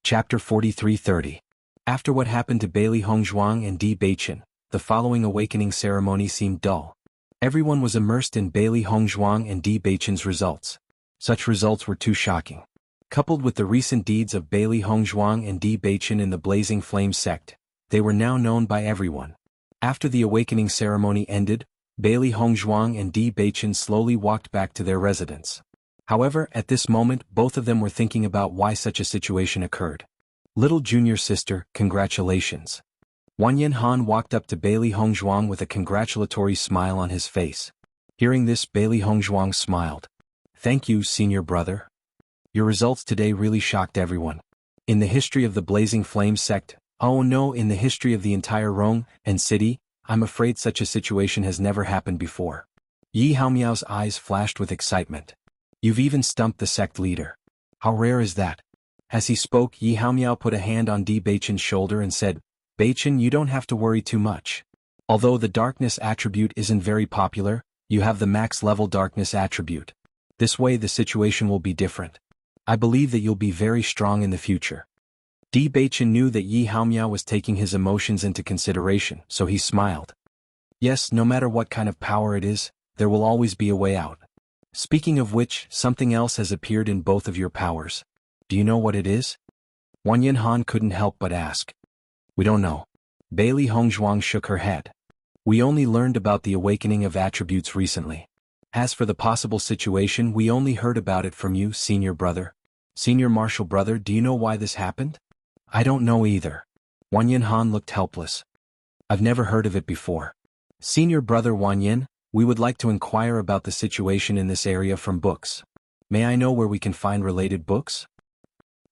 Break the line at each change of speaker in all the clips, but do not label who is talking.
Chapter 43:30. After what happened to Bailey Hongzhuang and Di Beichen, the following awakening ceremony seemed dull. Everyone was immersed in Bailey Hongzhuang and Di Beichen's results. Such results were too shocking. Coupled with the recent deeds of Bailey Hongzhuang and Di Beichen in the Blazing Flame sect, they were now known by everyone. After the awakening ceremony ended, Bailey Hongzhuang and Di Beichen slowly walked back to their residence. However, at this moment both of them were thinking about why such a situation occurred. Little junior sister, congratulations. Wanyan Han walked up to Bailey Hongzhuang with a congratulatory smile on his face. Hearing this, Bailey Hongzhuang smiled. Thank you, senior brother. Your results today really shocked everyone. In the history of the Blazing Flame sect, oh no, in the history of the entire Rong and city, I'm afraid such a situation has never happened before. Yi Haomiao's eyes flashed with excitement. You've even stumped the sect leader. How rare is that? As he spoke, Yi Haomiao put a hand on Di Beichen's shoulder and said, Beichen, you don't have to worry too much. Although the darkness attribute isn't very popular, you have the max level darkness attribute. This way the situation will be different. I believe that you'll be very strong in the future. Di Beichen knew that Yi Haomiao was taking his emotions into consideration, so he smiled. Yes, no matter what kind of power it is, there will always be a way out. Speaking of which, something else has appeared in both of your powers. Do you know what it is? Wanyan Han couldn't help but ask. We don't know. Bailey Hongzhuang shook her head. We only learned about the awakening of attributes recently. As for the possible situation, we only heard about it from you, senior brother. Senior martial brother, do you know why this happened? I don't know either. Wanyan Han looked helpless. I've never heard of it before. Senior brother Wanyan, we would like to inquire about the situation in this area from books. May I know where we can find related books?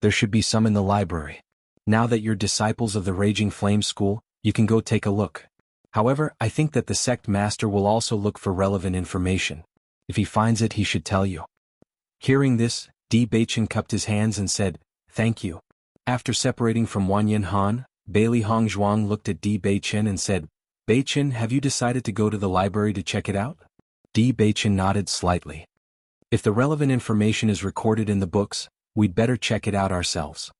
There should be some in the library. Now that you're disciples of the Raging Flame School, you can go take a look. However, I think that the sect master will also look for relevant information. If he finds it, he should tell you. Hearing this, Di Beichen cupped his hands and said, Thank you. After separating from Wanyan Han, Bailey Hongzhuang looked at Di Beichen and said, Beichen, have you decided to go to the library to check it out? Di Beichen nodded slightly. If the relevant information is recorded in the books, we'd better check it out ourselves.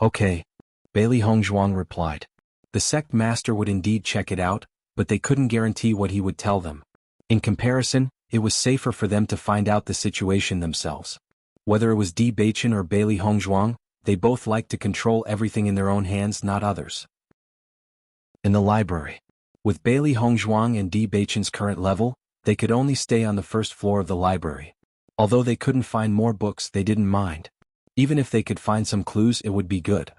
Okay. Bailey Hongzhuang replied. The sect master would indeed check it out, but they couldn't guarantee what he would tell them. In comparison, it was safer for them to find out the situation themselves. Whether it was Di Beichen or Bailey Hongzhuang, they both liked to control everything in their own hands, not others. In the library. With Bailey Hongzhuang and Di Beichen's current level, they could only stay on the first floor of the library. Although they couldn't find more books, they didn't mind. Even if they could find some clues, it would be good.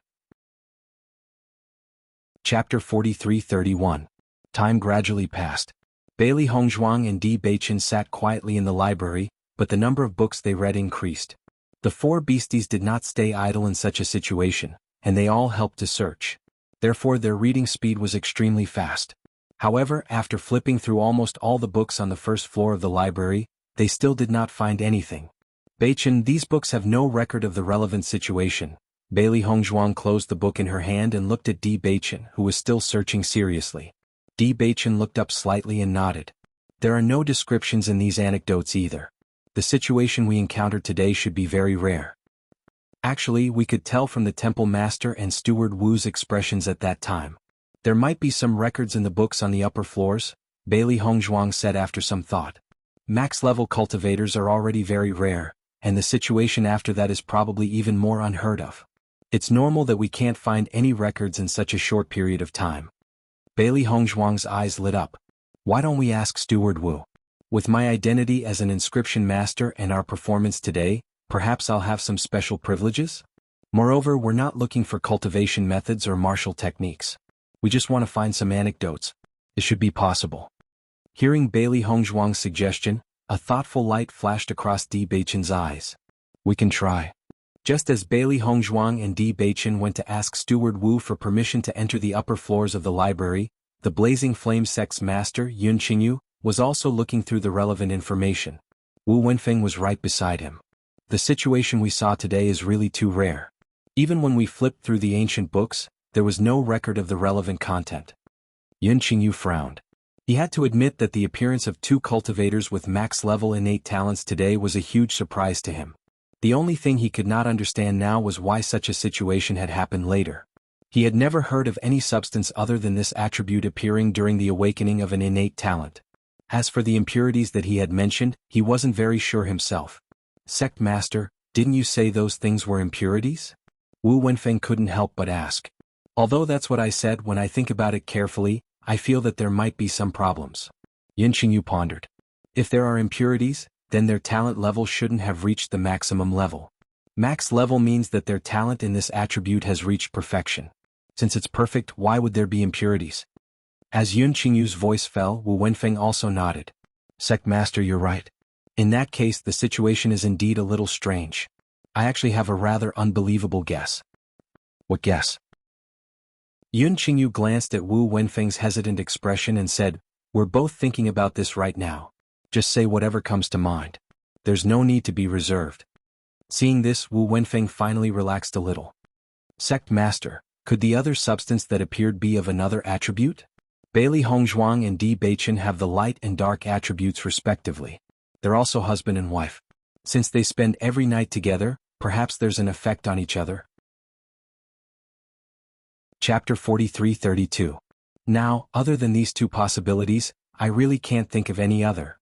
Chapter 43:31. Time gradually passed. Bailey Hongzhuang and Di Beichen sat quietly in the library, but the number of books they read increased. The four beasties did not stay idle in such a situation, and they all helped to search. Therefore their reading speed was extremely fast. However, after flipping through almost all the books on the first floor of the library, they still did not find anything. Beichen, these books have no record of the relevant situation. Bailey Hongzhuang closed the book in her hand and looked at Di Beichen, who was still searching seriously. Di Beichen looked up slightly and nodded. There are no descriptions in these anecdotes either. The situation we encountered today should be very rare. Actually, we could tell from the temple master and steward Wu's expressions at that time. There might be some records in the books on the upper floors, Bailey Hongzhuang said after some thought. Max-level cultivators are already very rare, and the situation after that is probably even more unheard of. It's normal that we can't find any records in such a short period of time. Bailey Hongzhuang's eyes lit up. Why don't we ask Steward Wu? With my identity as an inscription master and our performance today, perhaps I'll have some special privileges? Moreover, we're not looking for cultivation methods or martial techniques. We just want to find some anecdotes. It should be possible. Hearing Bailey Hongzhuang's suggestion, a thoughtful light flashed across Di Beichen's eyes. We can try. Just as Bailey Hongzhuang and Di Beichen went to ask Steward Wu for permission to enter the upper floors of the library, the Blazing Flame sect's master, Yun Qingyu, was also looking through the relevant information. Wu Wenfeng was right beside him. The situation we saw today is really too rare. Even when we flipped through the ancient books, there was no record of the relevant content. Yun Qingyu frowned. He had to admit that the appearance of two cultivators with max-level innate talents today was a huge surprise to him. The only thing he could not understand now was why such a situation had happened later. He had never heard of any substance other than this attribute appearing during the awakening of an innate talent. As for the impurities that he had mentioned, he wasn't very sure himself. Sect Master, didn't you say those things were impurities? Wu Wenfeng couldn't help but ask. Although that's what I said, when I think about it carefully, I feel that there might be some problems. Yun Qingyu pondered. If there are impurities, then their talent level shouldn't have reached the maximum level. Max level means that their talent in this attribute has reached perfection. Since it's perfect, why would there be impurities? As Yun Qingyu's voice fell, Wu Wenfeng also nodded. Sect Master, you're right. In that case, the situation is indeed a little strange. I actually have a rather unbelievable guess. What guess? Yun Qingyu glanced at Wu Wenfeng's hesitant expression and said, We're both thinking about this right now. Just say whatever comes to mind. There's no need to be reserved. Seeing this, Wu Wenfeng finally relaxed a little. Sect Master, could the other substance that appeared be of another attribute? Bailey Hongzhuang and Di Beichen have the light and dark attributes respectively. They're also husband and wife. Since they spend every night together, perhaps there's an effect on each other. Chapter 43-32. Now, other than these two possibilities, I really can't think of any other.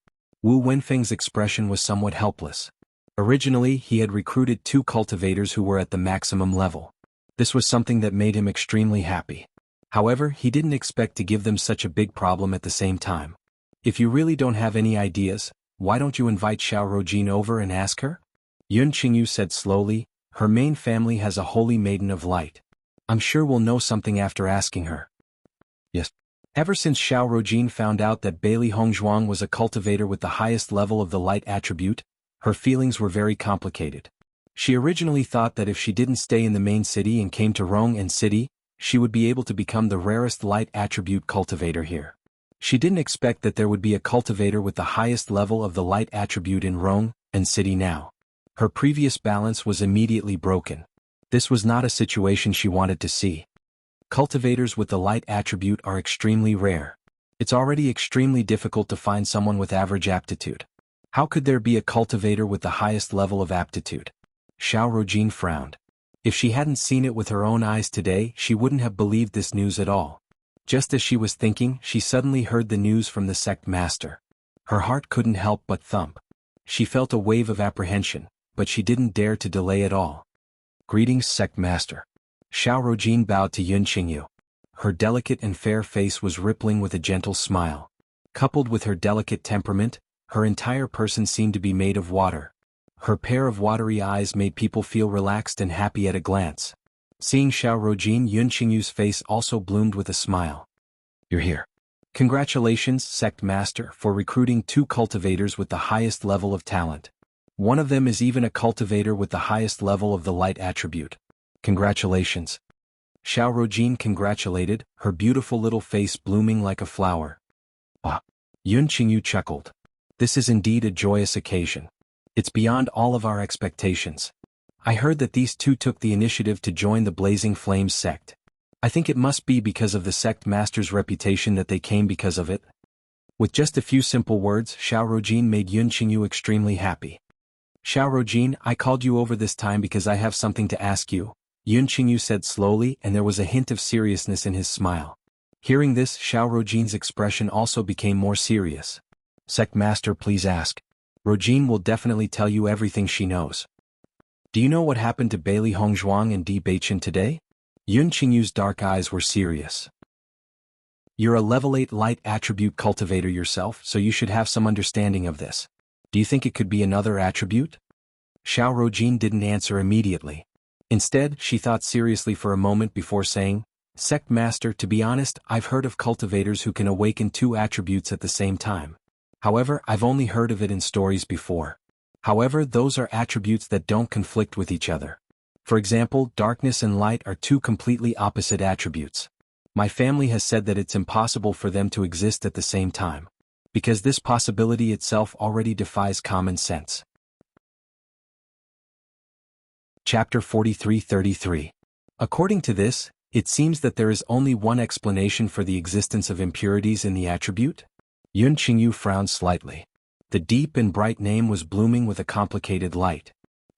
Wu Wenfeng's expression was somewhat helpless. Originally, he had recruited 2 cultivators who were at the maximum level. This was something that made him extremely happy. However, he didn't expect to give them such a big problem at the same time. If you really don't have any ideas, why don't you invite Xiao Rojin over and ask her? Yun Qingyu said slowly, her main family has a holy maiden of light. I'm sure we'll know something after asking her. Yes. Ever since Xiao Rojin found out that Bailey Hongzhuang was a cultivator with the highest level of the light attribute, her feelings were very complicated. She originally thought that if she didn't stay in the main city and came to Rong and City, she would be able to become the rarest light attribute cultivator here. She didn't expect that there would be a cultivator with the highest level of the light attribute in Rong and City now. Her previous balance was immediately broken. This was not a situation she wanted to see. Cultivators with the light attribute are extremely rare. It's already extremely difficult to find someone with average aptitude. How could there be a cultivator with the highest level of aptitude? Xiao Rojin frowned. If she hadn't seen it with her own eyes today, she wouldn't have believed this news at all. Just as she was thinking, she suddenly heard the news from the sect master. Her heart couldn't help but thump. She felt a wave of apprehension, but she didn't dare to delay at all. Greetings, sect master. Xiao Rojin bowed to Yun Qingyu. Her delicate and fair face was rippling with a gentle smile. Coupled with her delicate temperament, her entire person seemed to be made of water. Her pair of watery eyes made people feel relaxed and happy at a glance. Seeing Xiao Rojin, Yun Qingyu's face also bloomed with a smile. You're here. Congratulations, sect master, for recruiting 2 cultivators with the highest level of talent. One of them is even a cultivator with the highest level of the light attribute. Congratulations. Xiao Rojin congratulated, her beautiful little face blooming like a flower. Ah! Yun Qingyu chuckled. This is indeed a joyous occasion. It's beyond all of our expectations. I heard that these 2 took the initiative to join the Blazing Flames sect. I think it must be because of the sect master's reputation that they came because of it. With just a few simple words, Xiao Rojin made Yun Qingyu extremely happy. Xiao Rojin, I called you over this time because I have something to ask you, Yun Qingyu said slowly, and there was a hint of seriousness in his smile. Hearing this, Xiao Rojin's expression also became more serious. Sect master, please ask. Rojin will definitely tell you everything she knows. Do you know what happened to Bailey Hongzhuang and Di Beichen today? Yun Qingyu's dark eyes were serious. You're a level 8 light attribute cultivator yourself, so you should have some understanding of this. Do you think it could be another attribute? Xiao Rojin didn't answer immediately. Instead, she thought seriously for a moment before saying, Sect master, to be honest, I've heard of cultivators who can awaken 2 attributes at the same time. However, I've only heard of it in stories before. However, those are attributes that don't conflict with each other. For example, darkness and light are 2 completely opposite attributes. My family has said that it's impossible for them to exist at the same time, because this possibility itself already defies common sense. Chapter 43-33. According to this, it seems that there is only one explanation for the existence of impurities in the attribute. Yun Qingyu frowned slightly. The deep and bright name was blooming with a complicated light.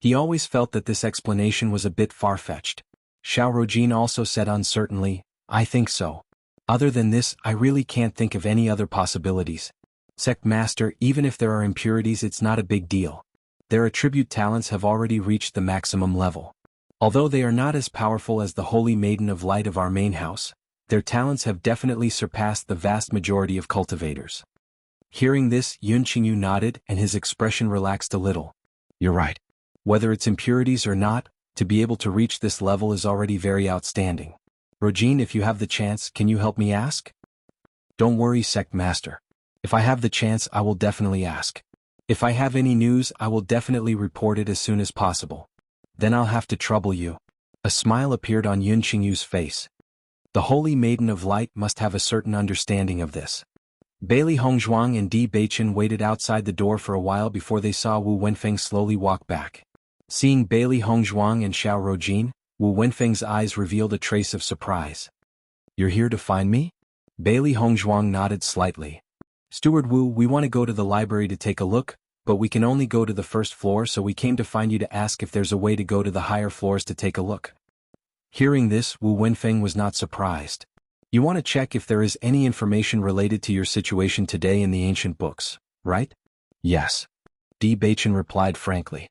He always felt that this explanation was a bit far-fetched. Xiao Rojin also said uncertainly, I think so. Other than this, I really can't think of any other possibilities. Sect Master, even if there are impurities, it's not a big deal. Their attribute talents have already reached the maximum level. Although they are not as powerful as the Holy Maiden of Light of our main house, their talents have definitely surpassed the vast majority of cultivators. Hearing this, Yun Qingyu nodded and his expression relaxed a little. You're right. Whether it's impurities or not, to be able to reach this level is already very outstanding. Rojin, if you have the chance, can you help me ask? Don't worry, Sect Master. If I have the chance, I will definitely ask. If I have any news, I will definitely report it as soon as possible. Then I'll have to trouble you. A smile appeared on Yun Qingyu's face. The Holy Maiden of Light must have a certain understanding of this. Bailey Hongzhuang and Di Beichen waited outside the door for a while before they saw Wu Wenfeng slowly walk back. Seeing Bailey Hongzhuang and Xiao Rojin, Wu Wenfeng's eyes revealed a trace of surprise. You're here to find me? Bailey Hongzhuang nodded slightly. Steward Wu, we want to go to the library to take a look, but we can only go to the first floor, so we came to find you to ask if there's a way to go to the higher floors to take a look. Hearing this, Wu Wenfeng was not surprised. You want to check if there is any information related to your situation today in the ancient books, right? Yes. Di Beichen replied frankly.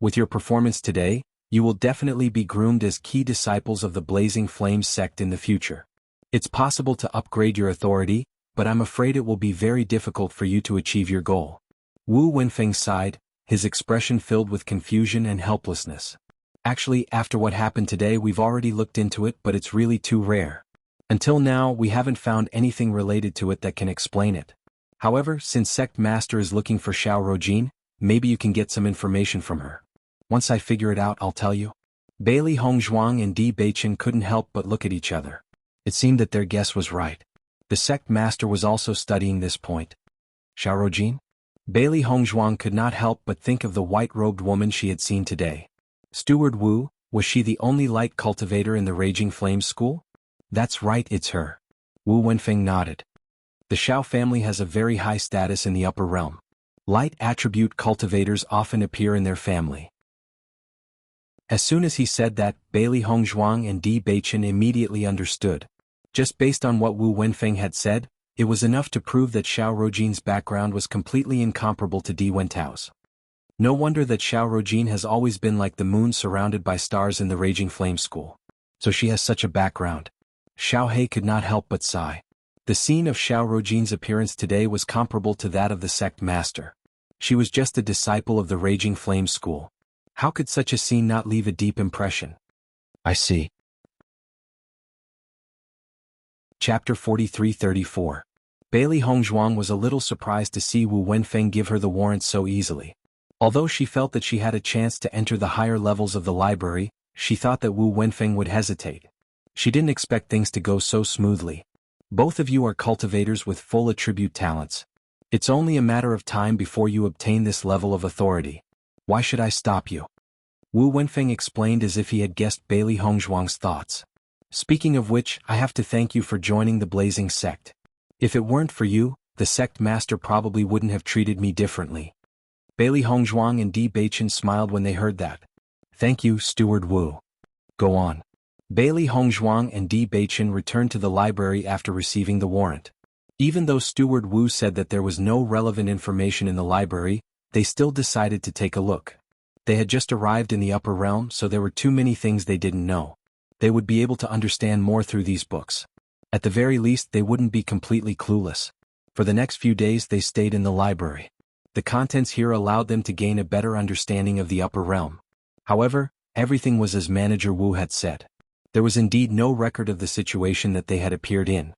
With your performance today, you will definitely be groomed as key disciples of the Blazing Flames sect in the future. It's possible to upgrade your authority, but I'm afraid it will be very difficult for you to achieve your goal. Wu Wenfeng sighed, his expression filled with confusion and helplessness. Actually, after what happened today, we've already looked into it, but it's really too rare. Until now, we haven't found anything related to it that can explain it. However, since Sect Master is looking for Xiao Rojin, maybe you can get some information from her. Once I figure it out, I'll tell you. Bailey Hongzhuang and Di Beichen couldn't help but look at each other. It seemed that their guess was right. The Sect Master was also studying this point. Xiao Rojin? Bailey Hongzhuang could not help but think of the white-robed woman she had seen today. Steward Wu, was she the only light cultivator in the Raging Flames school? That's right, it's her. Wu Wenfeng nodded. The Xiao family has a very high status in the upper realm. Light attribute cultivators often appear in their family. As soon as he said that, Bailey Hongzhuang and Di Beichen immediately understood. Just based on what Wu Wenfeng had said, it was enough to prove that Xiao Rojin's background was completely incomparable to Di Wentao's. No wonder that Xiao Rojin has always been like the moon surrounded by stars in the Raging Flame School. So she has such a background. Xiao He could not help but sigh. The scene of Xiao Rojin's appearance today was comparable to that of the Sect Master. She was just a disciple of the Raging Flame School. How could such a scene not leave a deep impression? I see. Chapter 43-34. Bailey Hongzhuang was a little surprised to see Wu Wenfeng give her the warrant so easily. Although she felt that she had a chance to enter the higher levels of the library, she thought that Wu Wenfeng would hesitate. She didn't expect things to go so smoothly. Both of you are cultivators with full attribute talents. It's only a matter of time before you obtain this level of authority. Why should I stop you? Wu Wenfeng explained as if he had guessed Bailey Hongzhuang's thoughts. Speaking of which, I have to thank you for joining the Blazing Sect. If it weren't for you, the Sect Master probably wouldn't have treated me differently. Bailey Hongzhuang and Di Beichen smiled when they heard that. Thank you, Steward Wu. Go on. Bailey Hongzhuang and Di Beichen returned to the library after receiving the warrant. Even though Steward Wu said that there was no relevant information in the library, they still decided to take a look. They had just arrived in the upper realm, so there were too many things they didn't know. They would be able to understand more through these books. At the very least, they wouldn't be completely clueless. For the next few days they stayed in the library. The contents here allowed them to gain a better understanding of the upper realm. However, everything was as Manager Wu had said. There was indeed no record of the situation that they had appeared in.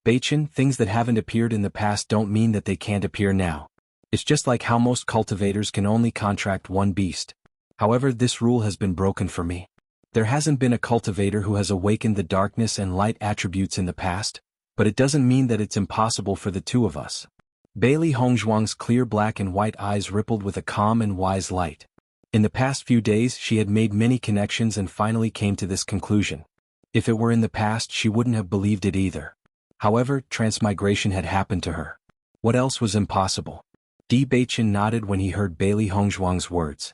Beichen, things that haven't appeared in the past don't mean that they can't appear now. It's just like how most cultivators can only contract one beast. However, this rule has been broken for me. There hasn't been a cultivator who has awakened the darkness and light attributes in the past, but it doesn't mean that it's impossible for the two of us. Bailey Hongzhuang's clear black and white eyes rippled with a calm and wise light. In the past few days she had made many connections and finally came to this conclusion. If it were in the past she wouldn't have believed it either. However, transmigration had happened to her. What else was impossible? Di Beichen nodded when he heard Bailey Hongzhuang's words.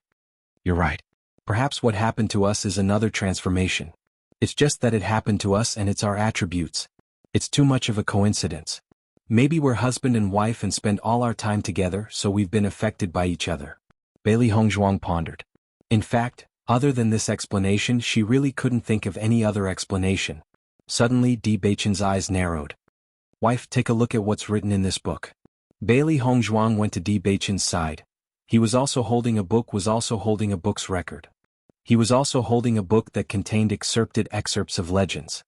You're right. Perhaps what happened to us is another transformation. It's just that it happened to us and it's our attributes. It's too much of a coincidence. Maybe we're husband and wife and spend all our time together, so we've been affected by each other. Bailey Hongzhuang pondered. In fact, other than this explanation, she really couldn't think of any other explanation. Suddenly, Di Beichen's eyes narrowed. Wife, take a look at what's written in this book. Bailey Hongzhuang went to Di Beichen's side. He was also holding a book's record. He was also holding a book that contained excerpts of legends.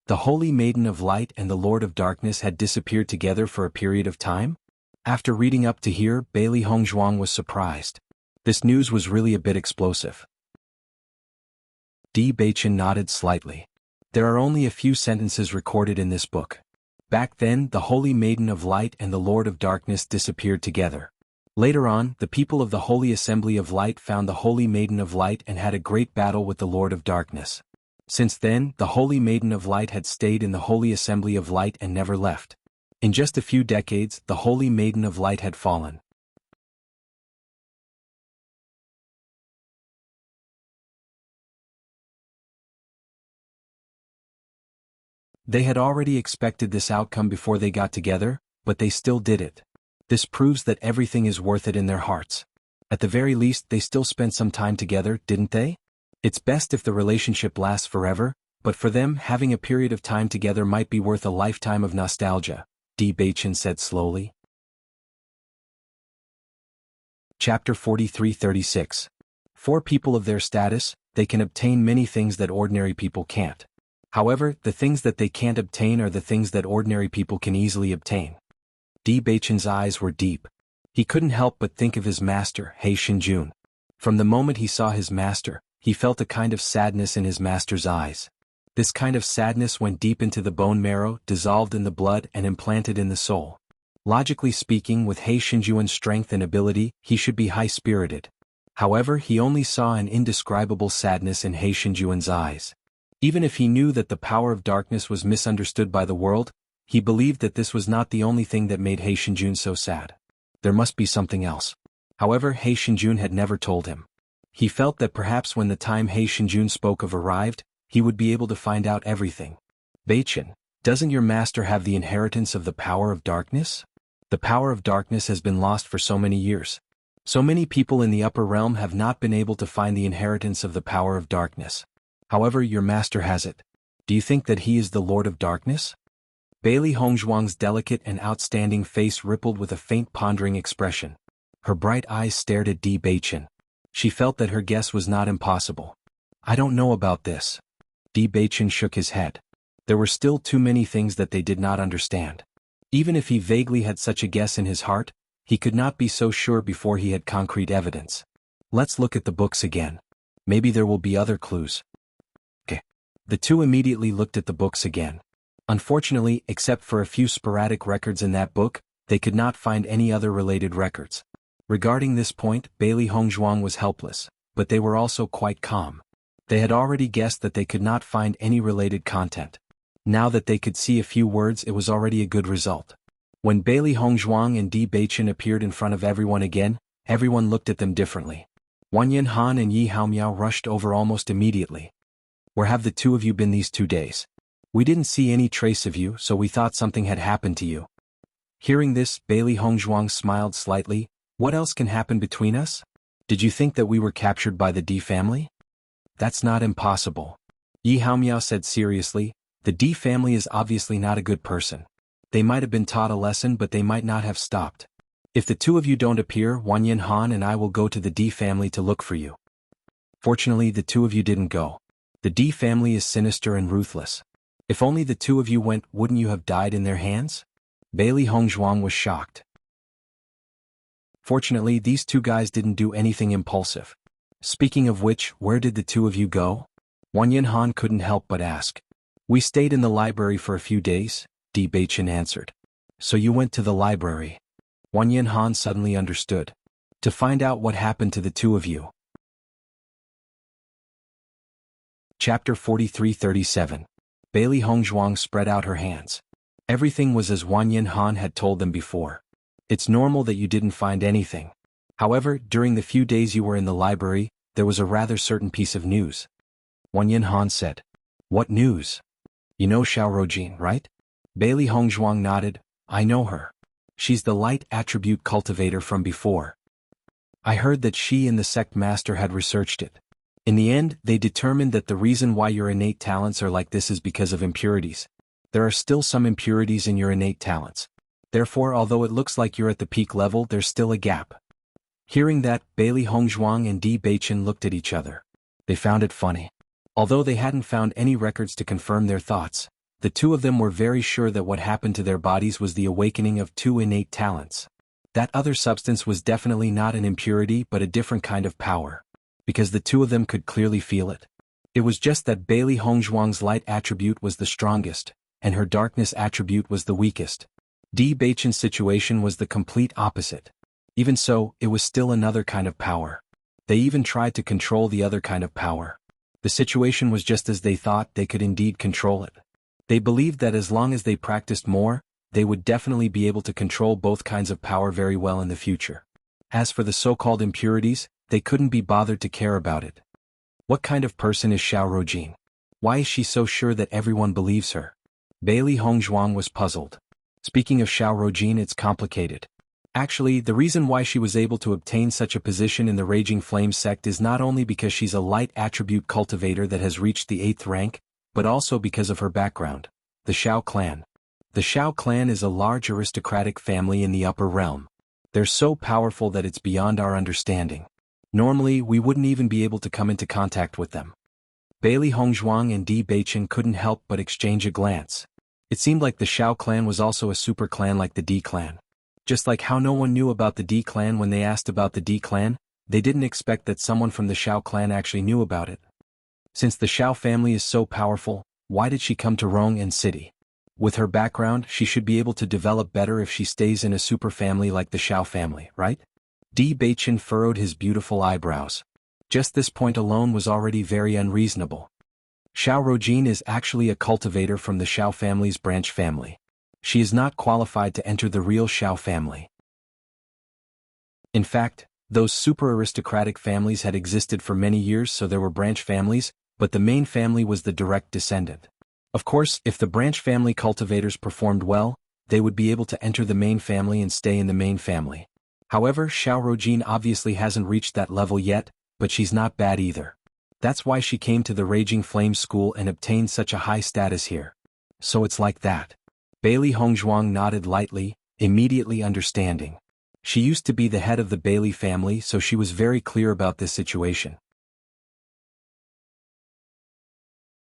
The Holy Maiden of Light and the Lord of Darkness had disappeared together for a period of time? After reading up to here, Bailey Hongzhuang was surprised. This news was really a bit explosive. Di Beichen nodded slightly. There are only a few sentences recorded in this book. Back then, the Holy Maiden of Light and the Lord of Darkness disappeared together. Later on, the people of the Holy Assembly of Light found the Holy Maiden of Light and had a great battle with the Lord of Darkness. Since then, the Holy Maiden of Light had stayed in the Holy Assembly of Light and never left. In just a few decades, the Holy Maiden of Light had fallen. They had already expected this outcome before they got together, but they still did it. This proves that everything is worth it in their hearts. At the very least, they still spent some time together, didn't they? It's best if the relationship lasts forever, but for them, having a period of time together might be worth a lifetime of nostalgia, Di Beichen said slowly. Chapter 43-36. For people of their status, they can obtain many things that ordinary people can't. However, the things that they can't obtain are the things that ordinary people can easily obtain. Di Beichen's eyes were deep. He couldn't help but think of his master, He Xinjun. From the moment he saw his master, he felt a kind of sadness in his master's eyes. This kind of sadness went deep into the bone marrow, dissolved in the blood and implanted in the soul. Logically speaking, with He Xinjuan's strength and ability, he should be high-spirited. However, he only saw an indescribable sadness in He Xinjuan's eyes. Even if he knew that the power of darkness was misunderstood by the world, he believed that this was not the only thing that made He Xinjun so sad. There must be something else. However, He Xinjun had never told him. He felt that perhaps when the time He Xinjun spoke of arrived, he would be able to find out everything. Beichen, doesn't your master have the inheritance of the power of darkness? The power of darkness has been lost for so many years. So many people in the upper realm have not been able to find the inheritance of the power of darkness. However, your master has it. Do you think that he is the Lord of Darkness? Bailey Hongzhuang's delicate and outstanding face rippled with a faint pondering expression. Her bright eyes stared at Di Beichen. She felt that her guess was not impossible. I don't know about this. Di Beichen shook his head. There were still too many things that they did not understand. Even if he vaguely had such a guess in his heart, he could not be so sure before he had concrete evidence. Let's look at the books again. Maybe there will be other clues. Okay. The two immediately looked at the books again. Unfortunately, except for a few sporadic records in that book, they could not find any other related records. Regarding this point, Bailey Hongzhuang was helpless, but they were also quite calm. They had already guessed that they could not find any related content. Now that they could see a few words, it was already a good result. When Bailey Hongzhuang and Di Beichen appeared in front of everyone again, everyone looked at them differently. Wanyan Han and Yi Haomiao rushed over almost immediately. Where have the two of you been these 2 days? We didn't see any trace of you, so we thought something had happened to you. Hearing this, Bailey Hongzhuang smiled slightly. What else can happen between us? Did you think that we were captured by the Di family? That's not impossible. Yi Haomiao said seriously, the Di family is obviously not a good person. They might have been taught a lesson, but they might not have stopped. If the two of you don't appear, Wanyan Han and I will go to the Di family to look for you. Fortunately, the two of you didn't go. The Di family is sinister and ruthless. If only the two of you went, wouldn't you have died in their hands? Bailey Hongzhuang was shocked. Fortunately, these two guys didn't do anything impulsive. Speaking of which, where did the two of you go? Wanyan Han couldn't help but ask. We stayed in the library for a few days, Di Beichen answered. So you went to the library. Wanyan Han suddenly understood. To find out what happened to the two of you. Chapter 43-37. Bailey Hongzhuang spread out her hands. Everything was as Wanyan Han had told them before. It's normal that you didn't find anything. However, during the few days you were in the library, there was a rather certain piece of news. Wang Yinhan said. What news? You know Xiao Rojin, right? Bailey Hongzhuang nodded. I know her. She's the light attribute cultivator from before. I heard that she and the sect master had researched it. In the end, they determined that the reason why your innate talents are like this is because of impurities. There are still some impurities in your innate talents. Therefore, although it looks like you're at the peak level, there's still a gap. Hearing that, Bailey Hongzhuang and Di Beichen looked at each other. They found it funny. Although they hadn't found any records to confirm their thoughts, the two of them were very sure that what happened to their bodies was the awakening of two innate talents. That other substance was definitely not an impurity but a different kind of power. Because the two of them could clearly feel it. It was just that Bailey Hongzhuang's light attribute was the strongest, and her darkness attribute was the weakest. Di Beichen's situation was the complete opposite. Even so, it was still another kind of power. They even tried to control the other kind of power. The situation was just as they thought they could indeed control it. They believed that as long as they practiced more, they would definitely be able to control both kinds of power very well in the future. As for the so-called impurities, they couldn't be bothered to care about it. What kind of person is Xiao Rojin? Why is she so sure that everyone believes her? Bailey Hongzhuang was puzzled. Speaking of Xiao Rojin, it's complicated. Actually, the reason why she was able to obtain such a position in the Raging Flame sect is not only because she's a light attribute cultivator that has reached the 8th rank, but also because of her background, the Xiao clan. The Xiao clan is a large aristocratic family in the upper realm. They're so powerful that it's beyond our understanding. Normally, we wouldn't even be able to come into contact with them. Bailey Hongzhuang and Di Beichen couldn't help but exchange a glance. It seemed like the Xiao clan was also a super clan like the Di clan. Just like how no one knew about the Di clan when they asked about the Di clan, they didn't expect that someone from the Xiao clan actually knew about it. Since the Xiao family is so powerful, why did she come to Rong'an City? With her background, she should be able to develop better if she stays in a super family like the Xiao family, right? Di Beichen furrowed his beautiful eyebrows. Just this point alone was already very unreasonable. Xiao Rojin is actually a cultivator from the Xiao family's branch family. She is not qualified to enter the real Xiao family. In fact, those super aristocratic families had existed for many years, so there were branch families, but the main family was the direct descendant. Of course, if the branch family cultivators performed well, they would be able to enter the main family and stay in the main family. However, Xiao Rojin obviously hasn't reached that level yet, but she's not bad either. That's why she came to the Raging Flame School and obtained such a high status here. So it's like that. Bailey Hongzhuang nodded lightly, immediately understanding. She used to be the head of the Bailey family, so she was very clear about this situation.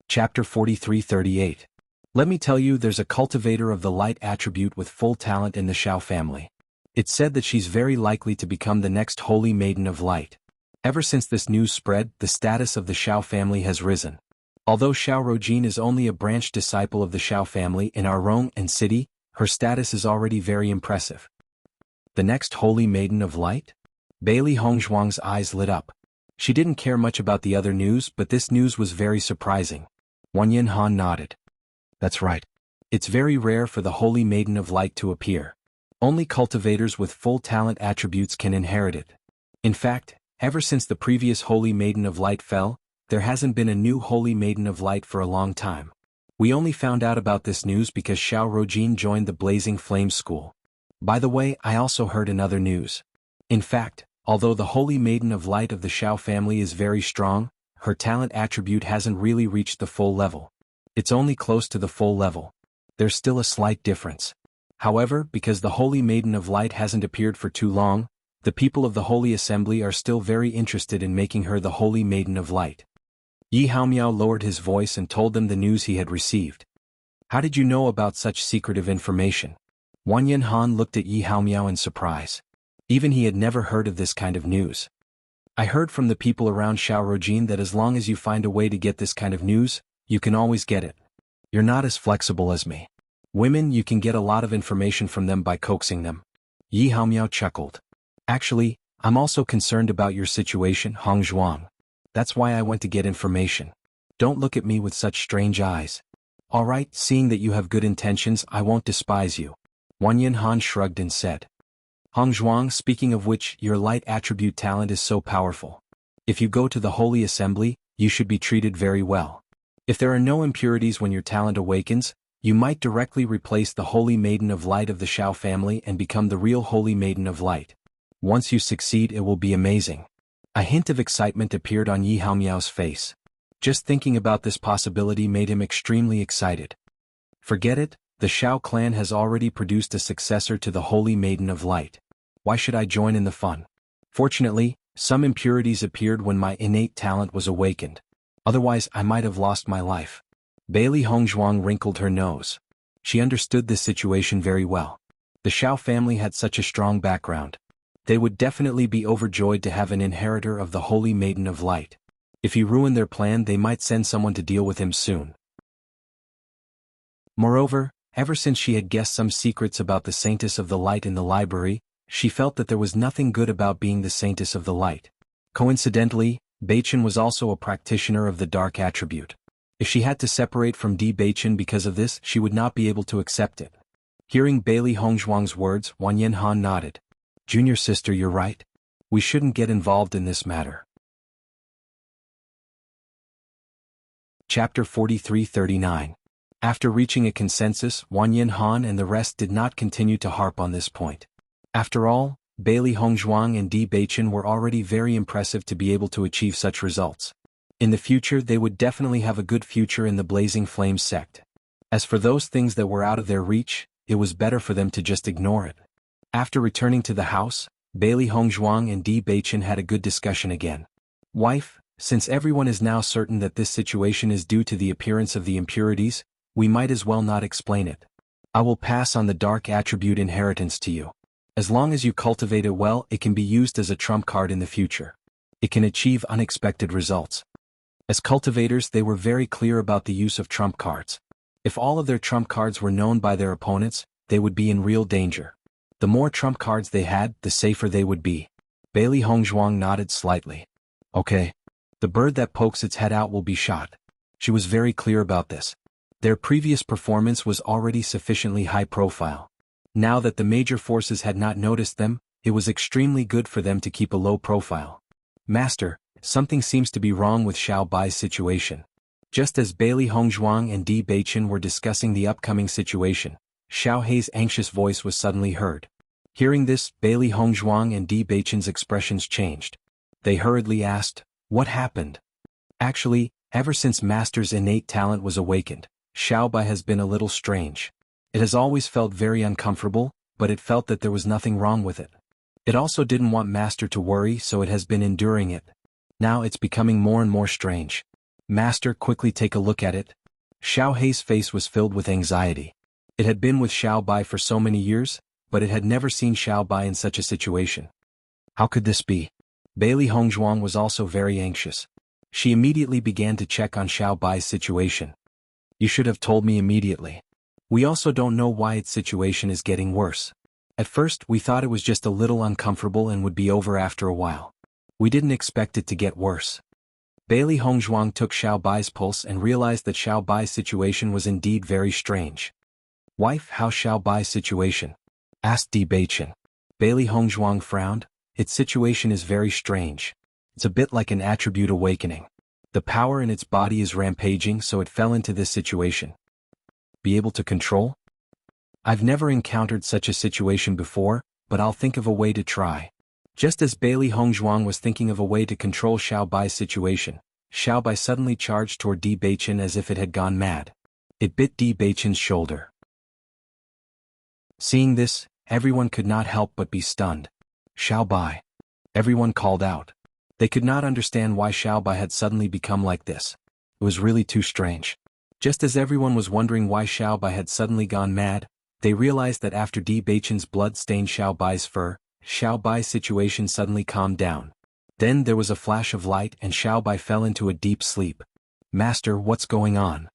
Chapter 43-38. Let me tell you, there's a cultivator of the light attribute with full talent in the Xiao family. It's said that she's very likely to become the next Holy Maiden of Light. Ever since this news spread, the status of the Xiao family has risen. Although Xiao Rojin is only a branch disciple of the Xiao family in our Rong'an City, her status is already very impressive. The next Holy Maiden of Light? Bailey Hongzhuang's eyes lit up. She didn't care much about the other news, but this news was very surprising. Wang Yinhan nodded. That's right. It's very rare for the Holy Maiden of Light to appear. Only cultivators with full talent attributes can inherit it. In fact, ever since the previous Holy Maiden of Light fell, there hasn't been a new Holy Maiden of Light for a long time. We only found out about this news because Xiao Rojin joined the Blazing Flame School. By the way, I also heard another news. In fact, although the Holy Maiden of Light of the Xiao family is very strong, her talent attribute hasn't really reached the full level. It's only close to the full level. There's still a slight difference. However, because the Holy Maiden of Light hasn't appeared for too long, the people of the Holy Assembly are still very interested in making her the Holy Maiden of Light. Yi Haomiao lowered his voice and told them the news he had received. How did you know about such secretive information? Wang Yinhan looked at Yi Haomiao in surprise. Even he had never heard of this kind of news. I heard from the people around Xiao Rojin that as long as you find a way to get this kind of news, you can always get it. You're not as flexible as me. Women, you can get a lot of information from them by coaxing them. Yi Haomiao chuckled. Actually, I'm also concerned about your situation, Hongzhuang. That's why I went to get information. Don't look at me with such strange eyes. All right, seeing that you have good intentions, I won't despise you. Wang Yinhan shrugged and said. Hongzhuang, speaking of which, your light attribute talent is so powerful. If you go to the Holy Assembly, you should be treated very well. If there are no impurities when your talent awakens, you might directly replace the Holy Maiden of Light of the Shao family and become the real Holy Maiden of Light. Once you succeed, it will be amazing. A hint of excitement appeared on Yi Haomiao's face. Just thinking about this possibility made him extremely excited. Forget it, the Shao clan has already produced a successor to the Holy Maiden of Light. Why should I join in the fun? Fortunately, some impurities appeared when my innate talent was awakened. Otherwise I might have lost my life. Bailey Hongzhuang wrinkled her nose. She understood this situation very well. The Shao family had such a strong background. They would definitely be overjoyed to have an inheritor of the Holy Maiden of Light. If he ruined their plan, they might send someone to deal with him soon. Moreover, ever since she had guessed some secrets about the Saintess of the Light in the library, she felt that there was nothing good about being the Saintess of the Light. Coincidentally, Beichen was also a practitioner of the dark attribute. If she had to separate from Di Beichen because of this, she would not be able to accept it. Hearing Bailey Hongzhuang's words, Wang Yanhan nodded. Junior sister, you're right. We shouldn't get involved in this matter. Chapter 43-39. After reaching a consensus, Wang Yanhan and the rest did not continue to harp on this point. After all, Bailey Hongzhuang and Di Beichen were already very impressive to be able to achieve such results. In the future they would definitely have a good future in the Blazing Flame sect. As for those things that were out of their reach, it was better for them to just ignore it. After returning to the house, Bailey Hongzhuang and Di Beichen had a good discussion again. Wife, since everyone is now certain that this situation is due to the appearance of the impurities, we might as well not explain it. I will pass on the dark attribute inheritance to you. As long as you cultivate it well, it can be used as a trump card in the future. It can achieve unexpected results. As cultivators, they were very clear about the use of trump cards. If all of their trump cards were known by their opponents, they would be in real danger. The more trump cards they had, the safer they would be. Bailey Hongzhuang nodded slightly. Okay. The bird that pokes its head out will be shot. She was very clear about this. Their previous performance was already sufficiently high profile. Now that the major forces had not noticed them, it was extremely good for them to keep a low profile. Master, something seems to be wrong with Xiao Bai's situation. Just as Bailey Hongzhuang and Di Beichen were discussing the upcoming situation, Xiao Hei's anxious voice was suddenly heard. Hearing this, Bailey Hongzhuang and Di Beichen's expressions changed. They hurriedly asked, "What happened?" Actually, ever since Master's innate talent was awakened, Xiao Bai has been a little strange. It has always felt very uncomfortable, but it felt that there was nothing wrong with it. It also didn't want Master to worry, so it has been enduring it. Now it's becoming more and more strange. Master, quickly take a look at it. Xiao Hei's face was filled with anxiety. It had been with Xiao Bai for so many years, but it had never seen Xiao Bai in such a situation. How could this be? Bailey Hongzhuang was also very anxious. She immediately began to check on Xiao Bai's situation. You should have told me immediately. We also don't know why its situation is getting worse. At first, we thought it was just a little uncomfortable and would be over after a while. We didn't expect it to get worse. Bailey Hongzhuang took Xiao Bai's pulse and realized that Xiao Bai's situation was indeed very strange. Wife, how's Xiao Bai's situation? Asked Di Beichen. Bailey Hongzhuang frowned. Its situation is very strange. It's a bit like an attribute awakening. The power in its body is rampaging, so it fell into this situation. Be able to control? I've never encountered such a situation before, but I'll think of a way to try. Just as Bailey Hongzhuang was thinking of a way to control Xiao Bai's situation, Xiao Bai suddenly charged toward Di Beichen as if it had gone mad. It bit Di Beichen's shoulder. Seeing this, everyone could not help but be stunned. Xiao Bai. Everyone called out. They could not understand why Xiao Bai had suddenly become like this. It was really too strange. Just as everyone was wondering why Xiao Bai had suddenly gone mad, they realized that after Di Beichen's blood stained Xiao Bai's fur, Xiao Bai's situation suddenly calmed down. Then there was a flash of light and Xiao Bai fell into a deep sleep. Master, what's going on?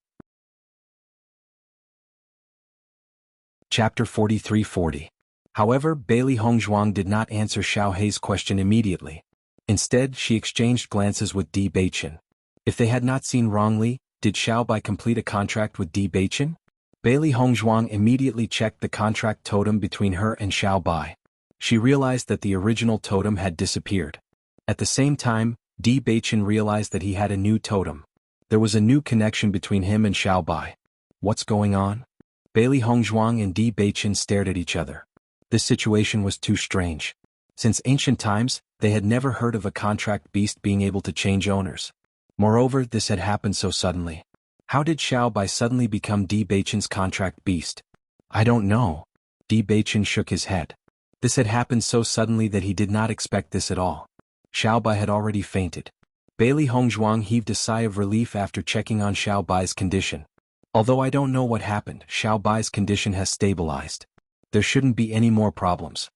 Chapter 43-40. However, Bailey Hongzhuang did not answer Xiao Hei's question immediately. Instead, she exchanged glances with Di Beichen. If they had not seen wrongly, did Xiao Bai complete a contract with Di Beichen? Bailey Hongzhuang immediately checked the contract totem between her and Xiao Bai. She realized that the original totem had disappeared. At the same time, Di Beichen realized that he had a new totem. There was a new connection between him and Xiao Bai. What's going on? Bailey Hongzhuang and Di Beichen stared at each other. This situation was too strange. Since ancient times, they had never heard of a contract beast being able to change owners. Moreover, this had happened so suddenly. How did Xiao Bai suddenly become Di Beichen's contract beast? I don't know. Di Beichen shook his head. This had happened so suddenly that he did not expect this at all. Xiao Bai had already fainted. Bailey Hongzhuang heaved a sigh of relief after checking on Xiao Bai's condition. Although I don't know what happened, Xiao Bai's condition has stabilized. There shouldn't be any more problems.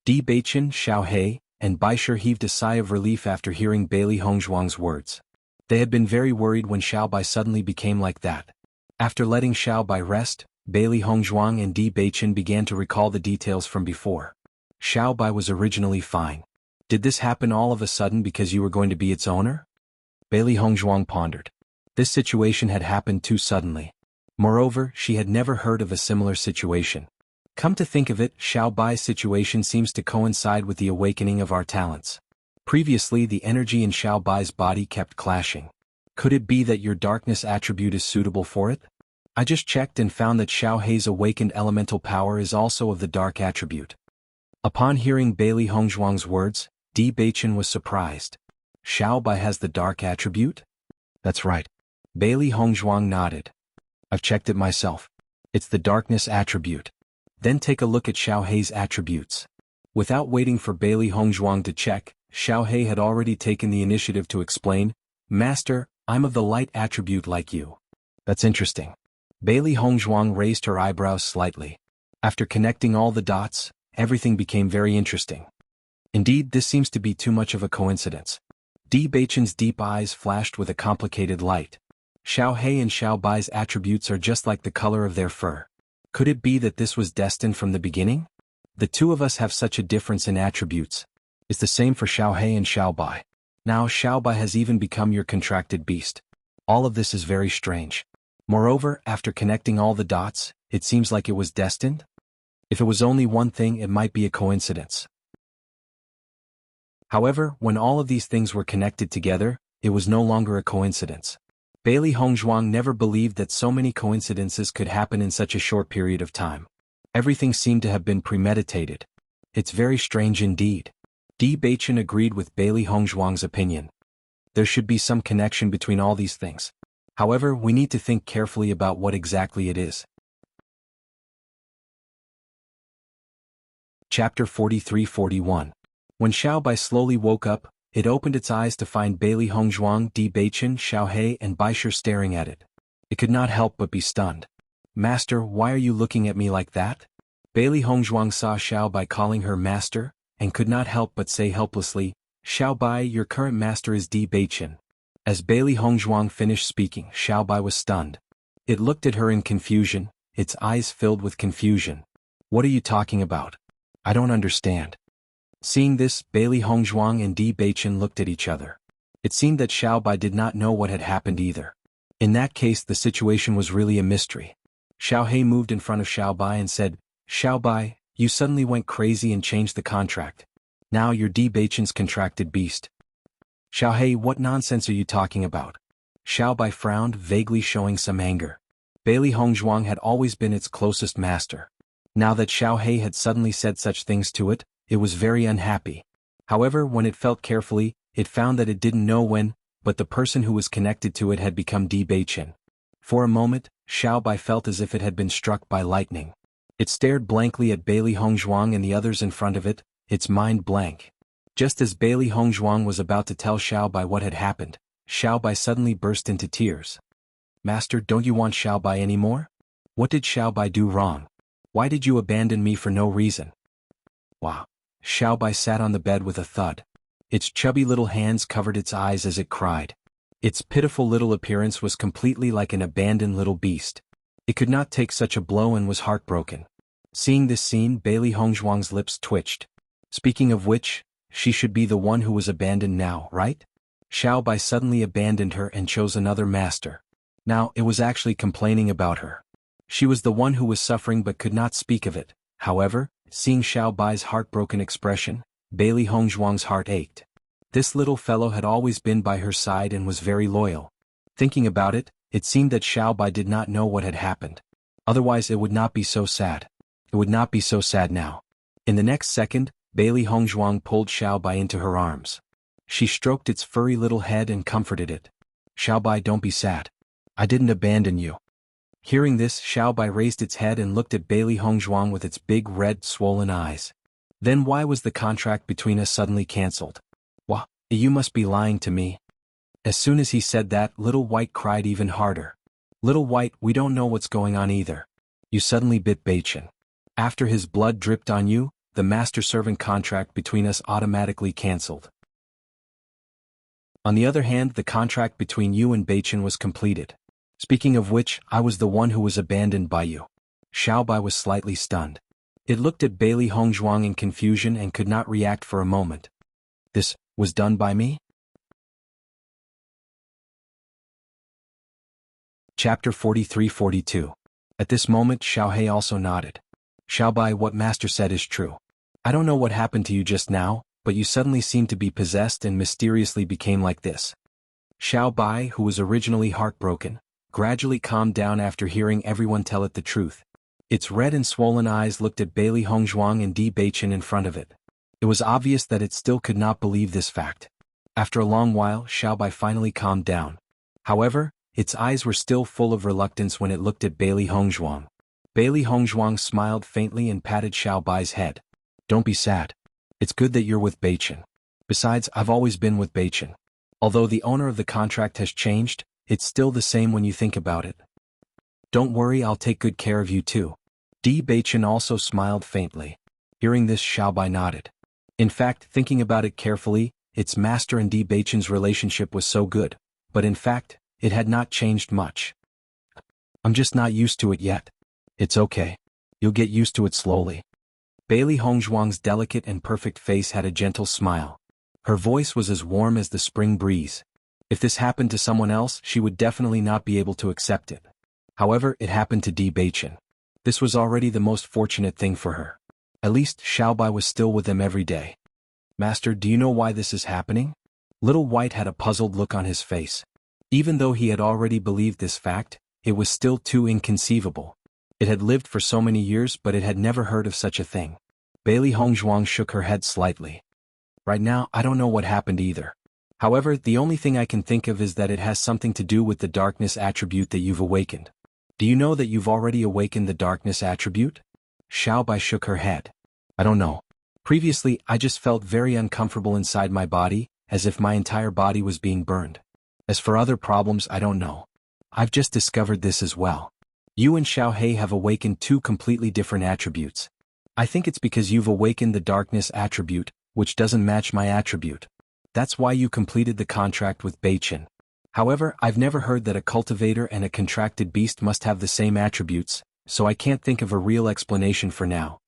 Di Beichen, Xiao He, and Baisher heaved a sigh of relief after hearing Bailey Hongzhuang's words. They had been very worried when Xiao Bai suddenly became like that. After letting Xiao Bai rest, Bailey Hongzhuang and Di Beichen began to recall the details from before. Xiao Bai was originally fine. Did this happen all of a sudden because you were going to be its owner? Bailey Hongzhuang pondered. This situation had happened too suddenly. Moreover, she had never heard of a similar situation. Come to think of it, Xiao Bai's situation seems to coincide with the awakening of our talents. Previously, the energy in Xiao Bai's body kept clashing. Could it be that your darkness attribute is suitable for it? I just checked and found that Xiao He's awakened elemental power is also of the dark attribute. Upon hearing Bailey Hongzhuang's words, Di Beichen was surprised. Xiao Bai has the dark attribute? That's right. Bailey Hongzhuang nodded. I've checked it myself. It's the darkness attribute. Then take a look at Xiao He's attributes. Without waiting for Bailey Hongzhuang to check, Xiao He had already taken the initiative to explain, Master, I'm of the light attribute like you. That's interesting. Bailey Hongzhuang raised her eyebrows slightly. After connecting all the dots, everything became very interesting. Indeed, this seems to be too much of a coincidence. Di Beichen's deep eyes flashed with a complicated light. Xiao He and Xiao Bai's attributes are just like the color of their fur. Could it be that this was destined from the beginning? The two of us have such a difference in attributes. It's the same for Xiao He and Xiao Bai. Now Xiao Bai has even become your contracted beast. All of this is very strange. Moreover, after connecting all the dots, it seems like it was destined? If it was only one thing, it might be a coincidence. However, when all of these things were connected together, it was no longer a coincidence. Bailey Hongzhuang never believed that so many coincidences could happen in such a short period of time. Everything seemed to have been premeditated. It's very strange indeed. Di Beichen agreed with Bailey Hongzhuang's opinion. There should be some connection between all these things. However, we need to think carefully about what exactly it is. Chapter 43-41. When Xiao Bai slowly woke up, it opened its eyes to find Bailey Hongzhuang, Di Beichen, Xiao He, and Baisher staring at it. It could not help but be stunned. Master, why are you looking at me like that? Bailey Hongzhuang saw Xiao Bai calling her master, and could not help but say helplessly, Xiao Bai, your current master is Di Beichen. As Bailey Hongzhuang finished speaking, Xiao Bai was stunned. It looked at her in confusion, its eyes filled with confusion. What are you talking about? I don't understand. Seeing this, Bailey Hongzhuang and Di Beichen looked at each other. It seemed that Xiao Bai did not know what had happened either. In that case, the situation was really a mystery. Xiao He moved in front of Xiao Bai and said, Xiao Bai, you suddenly went crazy and changed the contract. Now you're Di Beichen's contracted beast. Xiao He, what nonsense are you talking about? Xiao Bai frowned, vaguely showing some anger. Bailey Hongzhuang had always been its closest master. Now that Xiao He had suddenly said such things to it, it was very unhappy. However, when it felt carefully, it found that it didn't know when, but the person who was connected to it had become Di Beichen. For a moment, Xiao Bai felt as if it had been struck by lightning. It stared blankly at Bailey Hongzhuang and the others in front of it, its mind blank. Just as Bailey Hongzhuang was about to tell Xiao Bai what had happened, Xiao Bai suddenly burst into tears. Master, don't you want Xiao Bai anymore? What did Xiao Bai do wrong? Why did you abandon me for no reason? Wow. Xiao Bai sat on the bed with a thud. Its chubby little hands covered its eyes as it cried. Its pitiful little appearance was completely like an abandoned little beast. It could not take such a blow and was heartbroken. Seeing this scene, Bailey Hongzhuang's lips twitched. Speaking of which, she should be the one who was abandoned now, right? Xiao Bai suddenly abandoned her and chose another master. Now, it was actually complaining about her. She was the one who was suffering but could not speak of it. However, seeing Xiao Bai's heartbroken expression, Bailey Hongzhuang's heart ached. This little fellow had always been by her side and was very loyal. Thinking about it, it seemed that Xiao Bai did not know what had happened. Otherwise it would not be so sad. It would not be so sad now. In the next second, Bailey Hongzhuang pulled Xiao Bai into her arms. She stroked its furry little head and comforted it. Xiao Bai, don't be sad. I didn't abandon you. Hearing this, Xiao Bai raised its head and looked at Bailey Hongzhuang with its big red swollen eyes. Then why was the contract between us suddenly cancelled? Wah, you must be lying to me. As soon as he said that, Little White cried even harder. Little White, we don't know what's going on either. You suddenly bit Beichen. After his blood dripped on you, the master-servant contract between us automatically cancelled. On the other hand, the contract between you and Beichen was completed. Speaking of which, I was the one who was abandoned by you. Xiao Bai was slightly stunned. It looked at Bailey Hongzhuang in confusion and could not react for a moment. This was done by me? Chapter 43-42. At this moment Xiao He also nodded. Xiao Bai, what master said is true. I don't know what happened to you just now, but you suddenly seemed to be possessed and mysteriously became like this. Xiao Bai, who was originally heartbroken, gradually calmed down after hearing everyone tell it the truth. Its red and swollen eyes looked at Bailey Hongzhuang and Di Beichen in front of it. It was obvious that it still could not believe this fact. After a long while, Xiao Bai finally calmed down. However, its eyes were still full of reluctance when it looked at Bailey Hongzhuang. Bailey Hongzhuang smiled faintly and patted Xiao Bai's head. Don't be sad. It's good that you're with Beichen. Besides, I've always been with Beichen. Although the owner of the contract has changed, it's still the same when you think about it. Don't worry, I'll take good care of you too. Di Beichen also smiled faintly. Hearing this, Xiao Bai nodded. In fact, thinking about it carefully, its master and Di Beichen's relationship was so good, but in fact, it had not changed much. I'm just not used to it yet. It's okay. You'll get used to it slowly. Bailey Hongzhuang's delicate and perfect face had a gentle smile. Her voice was as warm as the spring breeze. If this happened to someone else, she would definitely not be able to accept it. However, it happened to Di Beichen. This was already the most fortunate thing for her. At least, Xiao Bai was still with them every day. Master, do you know why this is happening? Little White had a puzzled look on his face. Even though he had already believed this fact, it was still too inconceivable. It had lived for so many years, but it had never heard of such a thing. Bailey Hongzhuang shook her head slightly. Right now, I don't know what happened either. However, the only thing I can think of is that it has something to do with the darkness attribute that you've awakened. Do you know that you've already awakened the darkness attribute? Xiao Bai shook her head. I don't know. Previously, I just felt very uncomfortable inside my body, as if my entire body was being burned. As for other problems, I don't know. I've just discovered this as well. You and Xiao He have awakened two completely different attributes. I think it's because you've awakened the darkness attribute, which doesn't match my attribute. That's why you completed the contract with Beichen. However, I've never heard that a cultivator and a contracted beast must have the same attributes, so I can't think of a real explanation for now.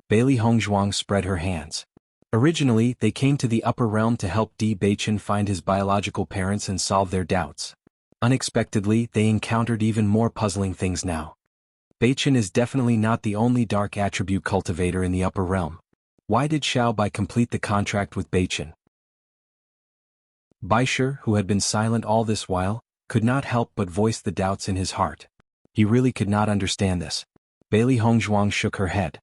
Bailey Hongzhuang spread her hands. Originally, they came to the upper realm to help Di Beichen find his biological parents and solve their doubts. Unexpectedly, they encountered even more puzzling things now. Beichen is definitely not the only dark attribute cultivator in the upper realm. Why did Xiao Bai complete the contract with Beichen? Baisher, who had been silent all this while, could not help but voice the doubts in his heart. He really could not understand this. Bailey Hongzhuang shook her head.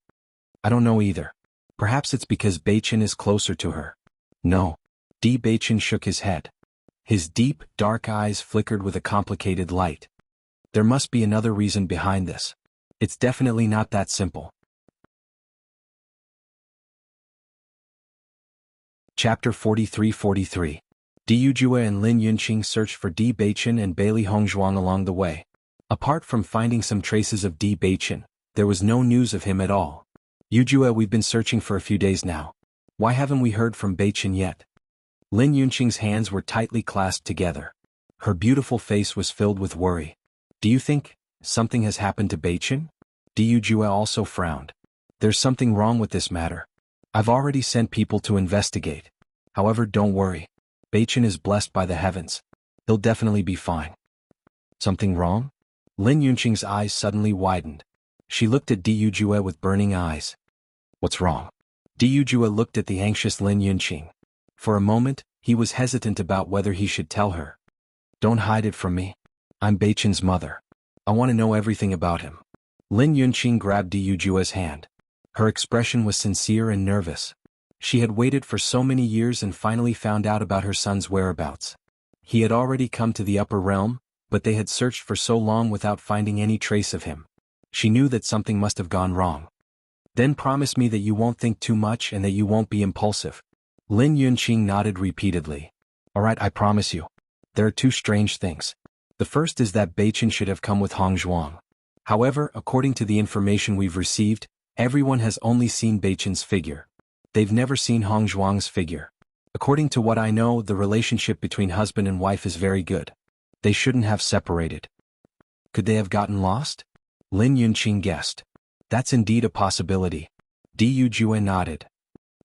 I don't know either. Perhaps it's because Beichen is closer to her. No. Di Beichen shook his head. His deep, dark eyes flickered with a complicated light. There must be another reason behind this. It's definitely not that simple. Chapter 43-43. Di Yujue and Lin Yunqing searched for Di Beichen and Bailey Hongzhuang along the way. Apart from finding some traces of Di Beichen, there was no news of him at all. Yujue, we've been searching for a few days now. Why haven't we heard from Beichen yet? Lin Yunqing's hands were tightly clasped together. Her beautiful face was filled with worry. Do you think something has happened to Beichen? Di Yujue also frowned. There's something wrong with this matter. I've already sent people to investigate. However, don't worry. Beichen is blessed by the heavens. He'll definitely be fine. Something wrong? Lin Yunqing's eyes suddenly widened. She looked at Di Yujue with burning eyes. What's wrong? Di Yujue looked at the anxious Lin Yunqing. For a moment, he was hesitant about whether he should tell her. Don't hide it from me. I'm Beichen's mother. I want to know everything about him. Lin Yunqing grabbed Di Yujua's hand. Her expression was sincere and nervous. She had waited for so many years and finally found out about her son's whereabouts. He had already come to the upper realm, but they had searched for so long without finding any trace of him. She knew that something must have gone wrong. Then promise me that you won't think too much and that you won't be impulsive. Lin Yunqing nodded repeatedly. All right, I promise you. There are two strange things. The first is that Beichen should have come with Hong Zhuang. However, according to the information we've received, everyone has only seen Beichen's figure. They've never seen Hong Zhuang's figure. According to what I know, the relationship between husband and wife is very good. They shouldn't have separated. Could they have gotten lost? Lin Yunqing guessed. That's indeed a possibility. Di Yujue nodded.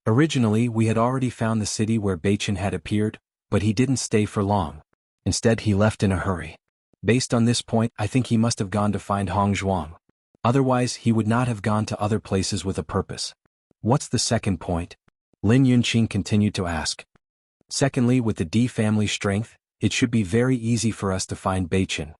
Originally, we had already found the city where Beichen had appeared, but he didn't stay for long. Instead, he left in a hurry. Based on this point, I think he must have gone to find Hong Zhuang. Otherwise, he would not have gone to other places with a purpose. What's the second point? Lin Yunqing continued to ask. Secondly, with the D family strength, it should be very easy for us to find Beichen.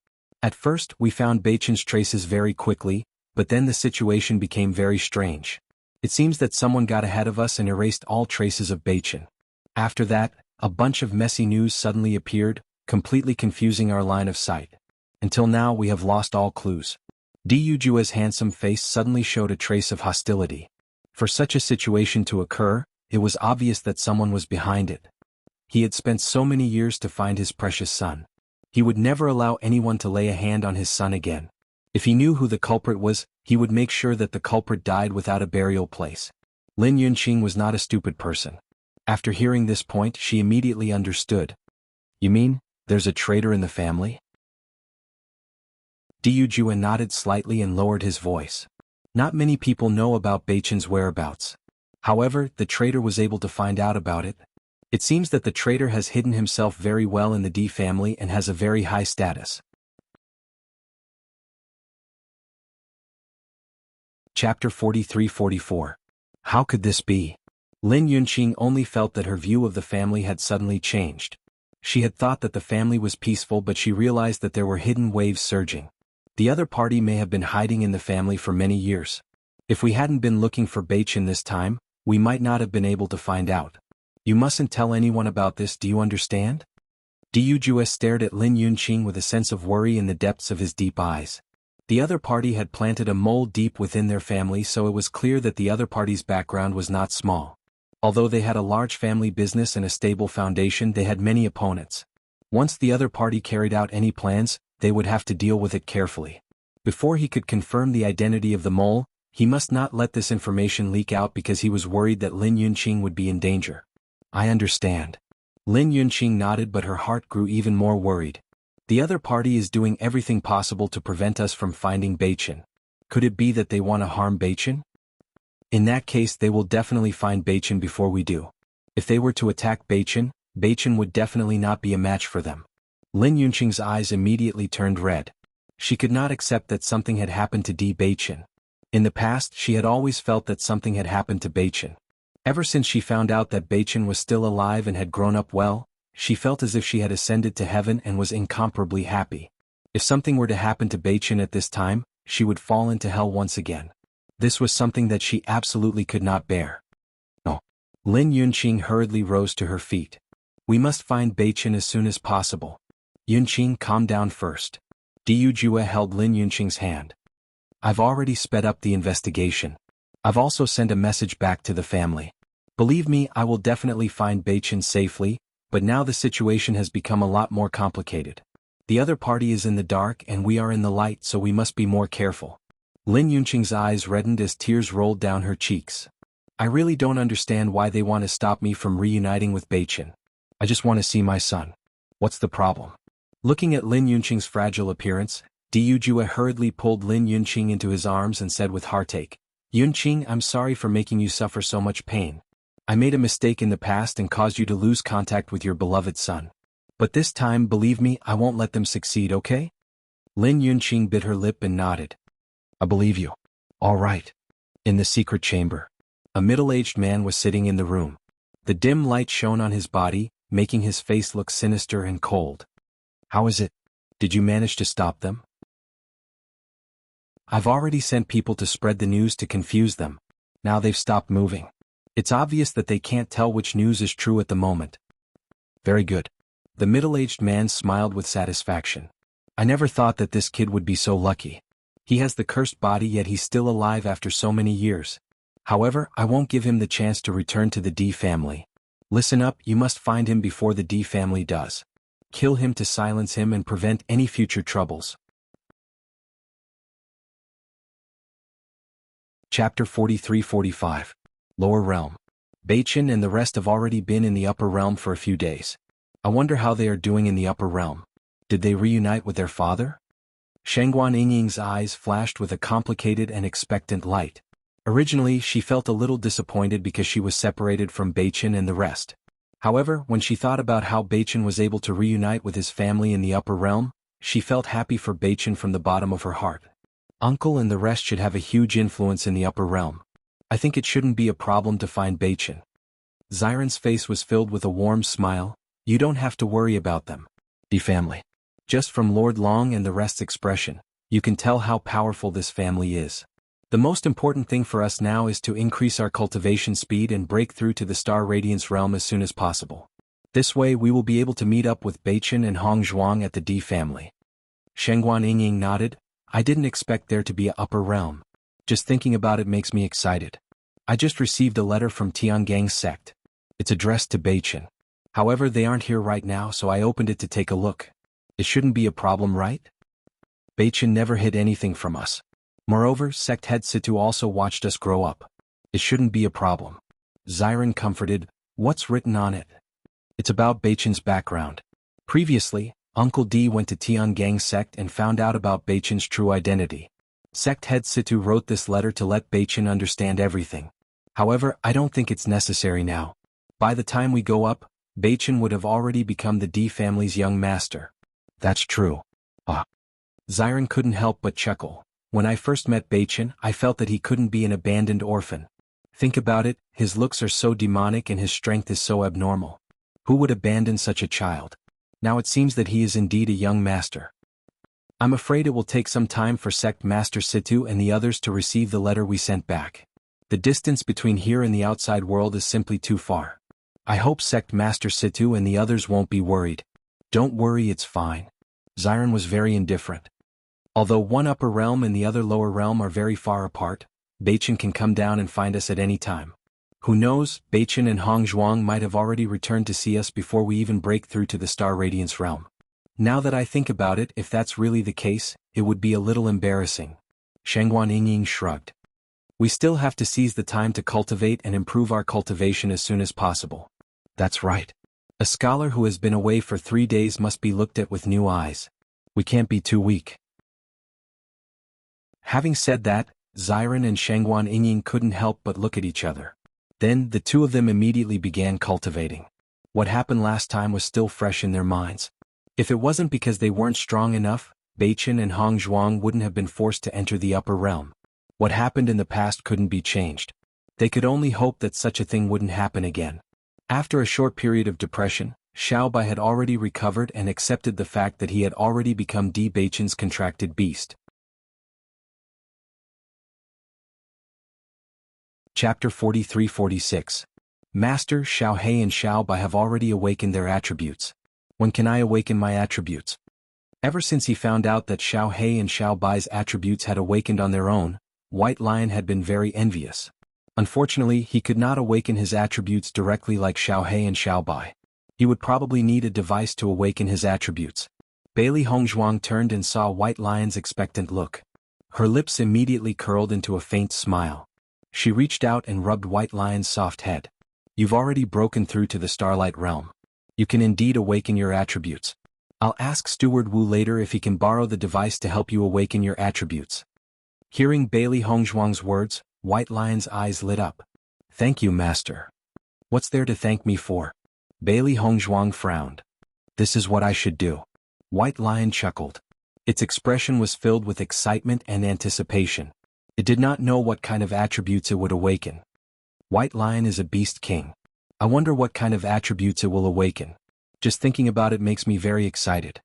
At first, we found Beichen's traces very quickly, but then the situation became very strange. It seems that someone got ahead of us and erased all traces of Beichen. After that, a bunch of messy news suddenly appeared, completely confusing our line of sight. Until now we have lost all clues. Di Yujua's handsome face suddenly showed a trace of hostility. For such a situation to occur, it was obvious that someone was behind it. He had spent so many years to find his precious son. He would never allow anyone to lay a hand on his son again. If he knew who the culprit was, he would make sure that the culprit died without a burial place. Lin Yunqing was not a stupid person. After hearing this point, she immediately understood. You mean, there's a traitor in the family? Di Yujue nodded slightly and lowered his voice. Not many people know about Beichen's whereabouts. However, the traitor was able to find out about it. It seems that the traitor has hidden himself very well in the D family and has a very high status. Chapter 43-44. How could this be? Lin Yunqing only felt that her view of the family had suddenly changed. She had thought that the family was peaceful, but she realized that there were hidden waves surging. The other party may have been hiding in the family for many years. If we hadn't been looking for Beichen this time, we might not have been able to find out. You mustn't tell anyone about this, do you understand? Di Yujue stared at Lin Yunqing with a sense of worry in the depths of his deep eyes. The other party had planted a mole deep within their family, so it was clear that the other party's background was not small. Although they had a large family business and a stable foundation, they had many opponents. Once the other party carried out any plans, they would have to deal with it carefully. Before he could confirm the identity of the mole, he must not let this information leak out because he was worried that Lin Yunqing would be in danger. I understand. Lin Yunqing nodded, but her heart grew even more worried. The other party is doing everything possible to prevent us from finding Beichen. Could it be that they want to harm Beichen? In that case, they will definitely find Beichen before we do. If they were to attack Beichen, Beichen would definitely not be a match for them. Lin Yunqing's eyes immediately turned red. She could not accept that something had happened to Di Beichen. In the past, she had always felt that something had happened to Beichen. Ever since she found out that Beichen was still alive and had grown up well, she felt as if she had ascended to heaven and was incomparably happy. If something were to happen to Beichen at this time, she would fall into hell once again. This was something that she absolutely could not bear. No. Lin Yunqing hurriedly rose to her feet. We must find Beichen as soon as possible. Yunqing, calm down first. Di Yujue held Lin Yunqing's hand. I've already sped up the investigation. I've also sent a message back to the family. Believe me, I will definitely find Beichen safely, but now the situation has become a lot more complicated. The other party is in the dark and we are in the light, so we must be more careful. Lin Yunqing's eyes reddened as tears rolled down her cheeks. I really don't understand why they want to stop me from reuniting with Beichen. I just want to see my son. What's the problem? Looking at Lin Yunqing's fragile appearance, Di Yujue hurriedly pulled Lin Yunqing into his arms and said with heartache, Yunqing, I'm sorry for making you suffer so much pain. I made a mistake in the past and caused you to lose contact with your beloved son. But this time, believe me, I won't let them succeed, okay? Lin Yunqing bit her lip and nodded. I believe you. All right. In the secret chamber, a middle-aged man was sitting in the room. The dim light shone on his body, making his face look sinister and cold. How is it? Did you manage to stop them? I've already sent people to spread the news to confuse them. Now they've stopped moving. It's obvious that they can't tell which news is true at the moment. Very good. The middle-aged man smiled with satisfaction. I never thought that this kid would be so lucky. He has the cursed body, yet he's still alive after so many years. However, I won't give him the chance to return to the D family. Listen up, you must find him before the D family does. Kill him to silence him and prevent any future troubles. Chapter 43-45. Lower Realm. Beichen and the rest have already been in the Upper Realm for a few days. I wonder how they are doing in the Upper Realm. Did they reunite with their father? Shangguan Yingying's eyes flashed with a complicated and expectant light. Originally, she felt a little disappointed because she was separated from Beichen and the rest. However, when she thought about how Beichen was able to reunite with his family in the Upper Realm, she felt happy for Beichen from the bottom of her heart. Uncle and the rest should have a huge influence in the Upper Realm. I think it shouldn't be a problem to find Beichen. Xiren's face was filled with a warm smile. You don't have to worry about them. The family. Just from Lord Long and the rest's expression, you can tell how powerful this family is. The most important thing for us now is to increase our cultivation speed and break through to the Star Radiance realm as soon as possible. This way we will be able to meet up with Beichen and Hong Zhuang at the D family. Shangguan Yingying nodded. I didn't expect there to be an upper realm. Just thinking about it makes me excited. I just received a letter from Tiangang's sect. It's addressed to Beichen. However, they aren't here right now, so I opened it to take a look. It shouldn't be a problem, right? Beichen never hid anything from us. Moreover, sect head Situ also watched us grow up. It shouldn't be a problem. Xiren comforted. What's written on it? It's about Beichen's background. Previously, Uncle D went to Tiangang's sect and found out about Beichen's true identity. Sect head Situ wrote this letter to let Beichen understand everything. However, I don't think it's necessary now. By the time we go up, Beichen would have already become the D family's young master. That's true. Xiren couldn't help but chuckle. When I first met Beichen, I felt that he couldn't be an abandoned orphan. Think about it, his looks are so demonic and his strength is so abnormal. Who would abandon such a child? Now it seems that he is indeed a young master. I'm afraid it will take some time for Sect Master Situ and the others to receive the letter we sent back. The distance between here and the outside world is simply too far. I hope Sect Master Situ and the others won't be worried. Don't worry, it's fine. Xiren was very indifferent. Although one upper realm and the other lower realm are very far apart, Beichen can come down and find us at any time. Who knows, Beichen and Hong Zhuang might have already returned to see us before we even break through to the Star Radiance realm. Now that I think about it, if that's really the case, it would be a little embarrassing. Shangguan Yingying shrugged. We still have to seize the time to cultivate and improve our cultivation as soon as possible. That's right. A scholar who has been away for 3 days must be looked at with new eyes. We can't be too weak. Having said that, Xiren and Shangguan Yingying couldn't help but look at each other. Then, the two of them immediately began cultivating. What happened last time was still fresh in their minds. If it wasn't because they weren't strong enough, Beichen and Hong Zhuang wouldn't have been forced to enter the upper realm. What happened in the past couldn't be changed. They could only hope that such a thing wouldn't happen again. After a short period of depression, Xiaobai had already recovered and accepted the fact that he had already become D. Beichen's contracted beast. Chapter 43-46. Master Xiao He and Xiaobai have already awakened their attributes. When can I awaken my attributes? Ever since he found out that Xiao He and Xiaobai's attributes had awakened on their own, White Lion had been very envious. Unfortunately, he could not awaken his attributes directly like Xiao He and Xiaobai. He would probably need a device to awaken his attributes. Bailey Hongzhuang turned and saw White Lion's expectant look. Her lips immediately curled into a faint smile. She reached out and rubbed White Lion's soft head. You've already broken through to the Starlight Realm. You can indeed awaken your attributes. I'll ask Steward Wu later if he can borrow the device to help you awaken your attributes. Hearing Bailey Hongzhuang's words, White Lion's eyes lit up. Thank you, Master. What's there to thank me for? Bailey Hongzhuang frowned. This is what I should do. White Lion chuckled. Its expression was filled with excitement and anticipation. It did not know what kind of attributes it would awaken. White Lion is a beast king. I wonder what kind of attributes it will awaken. Just thinking about it makes me very excited.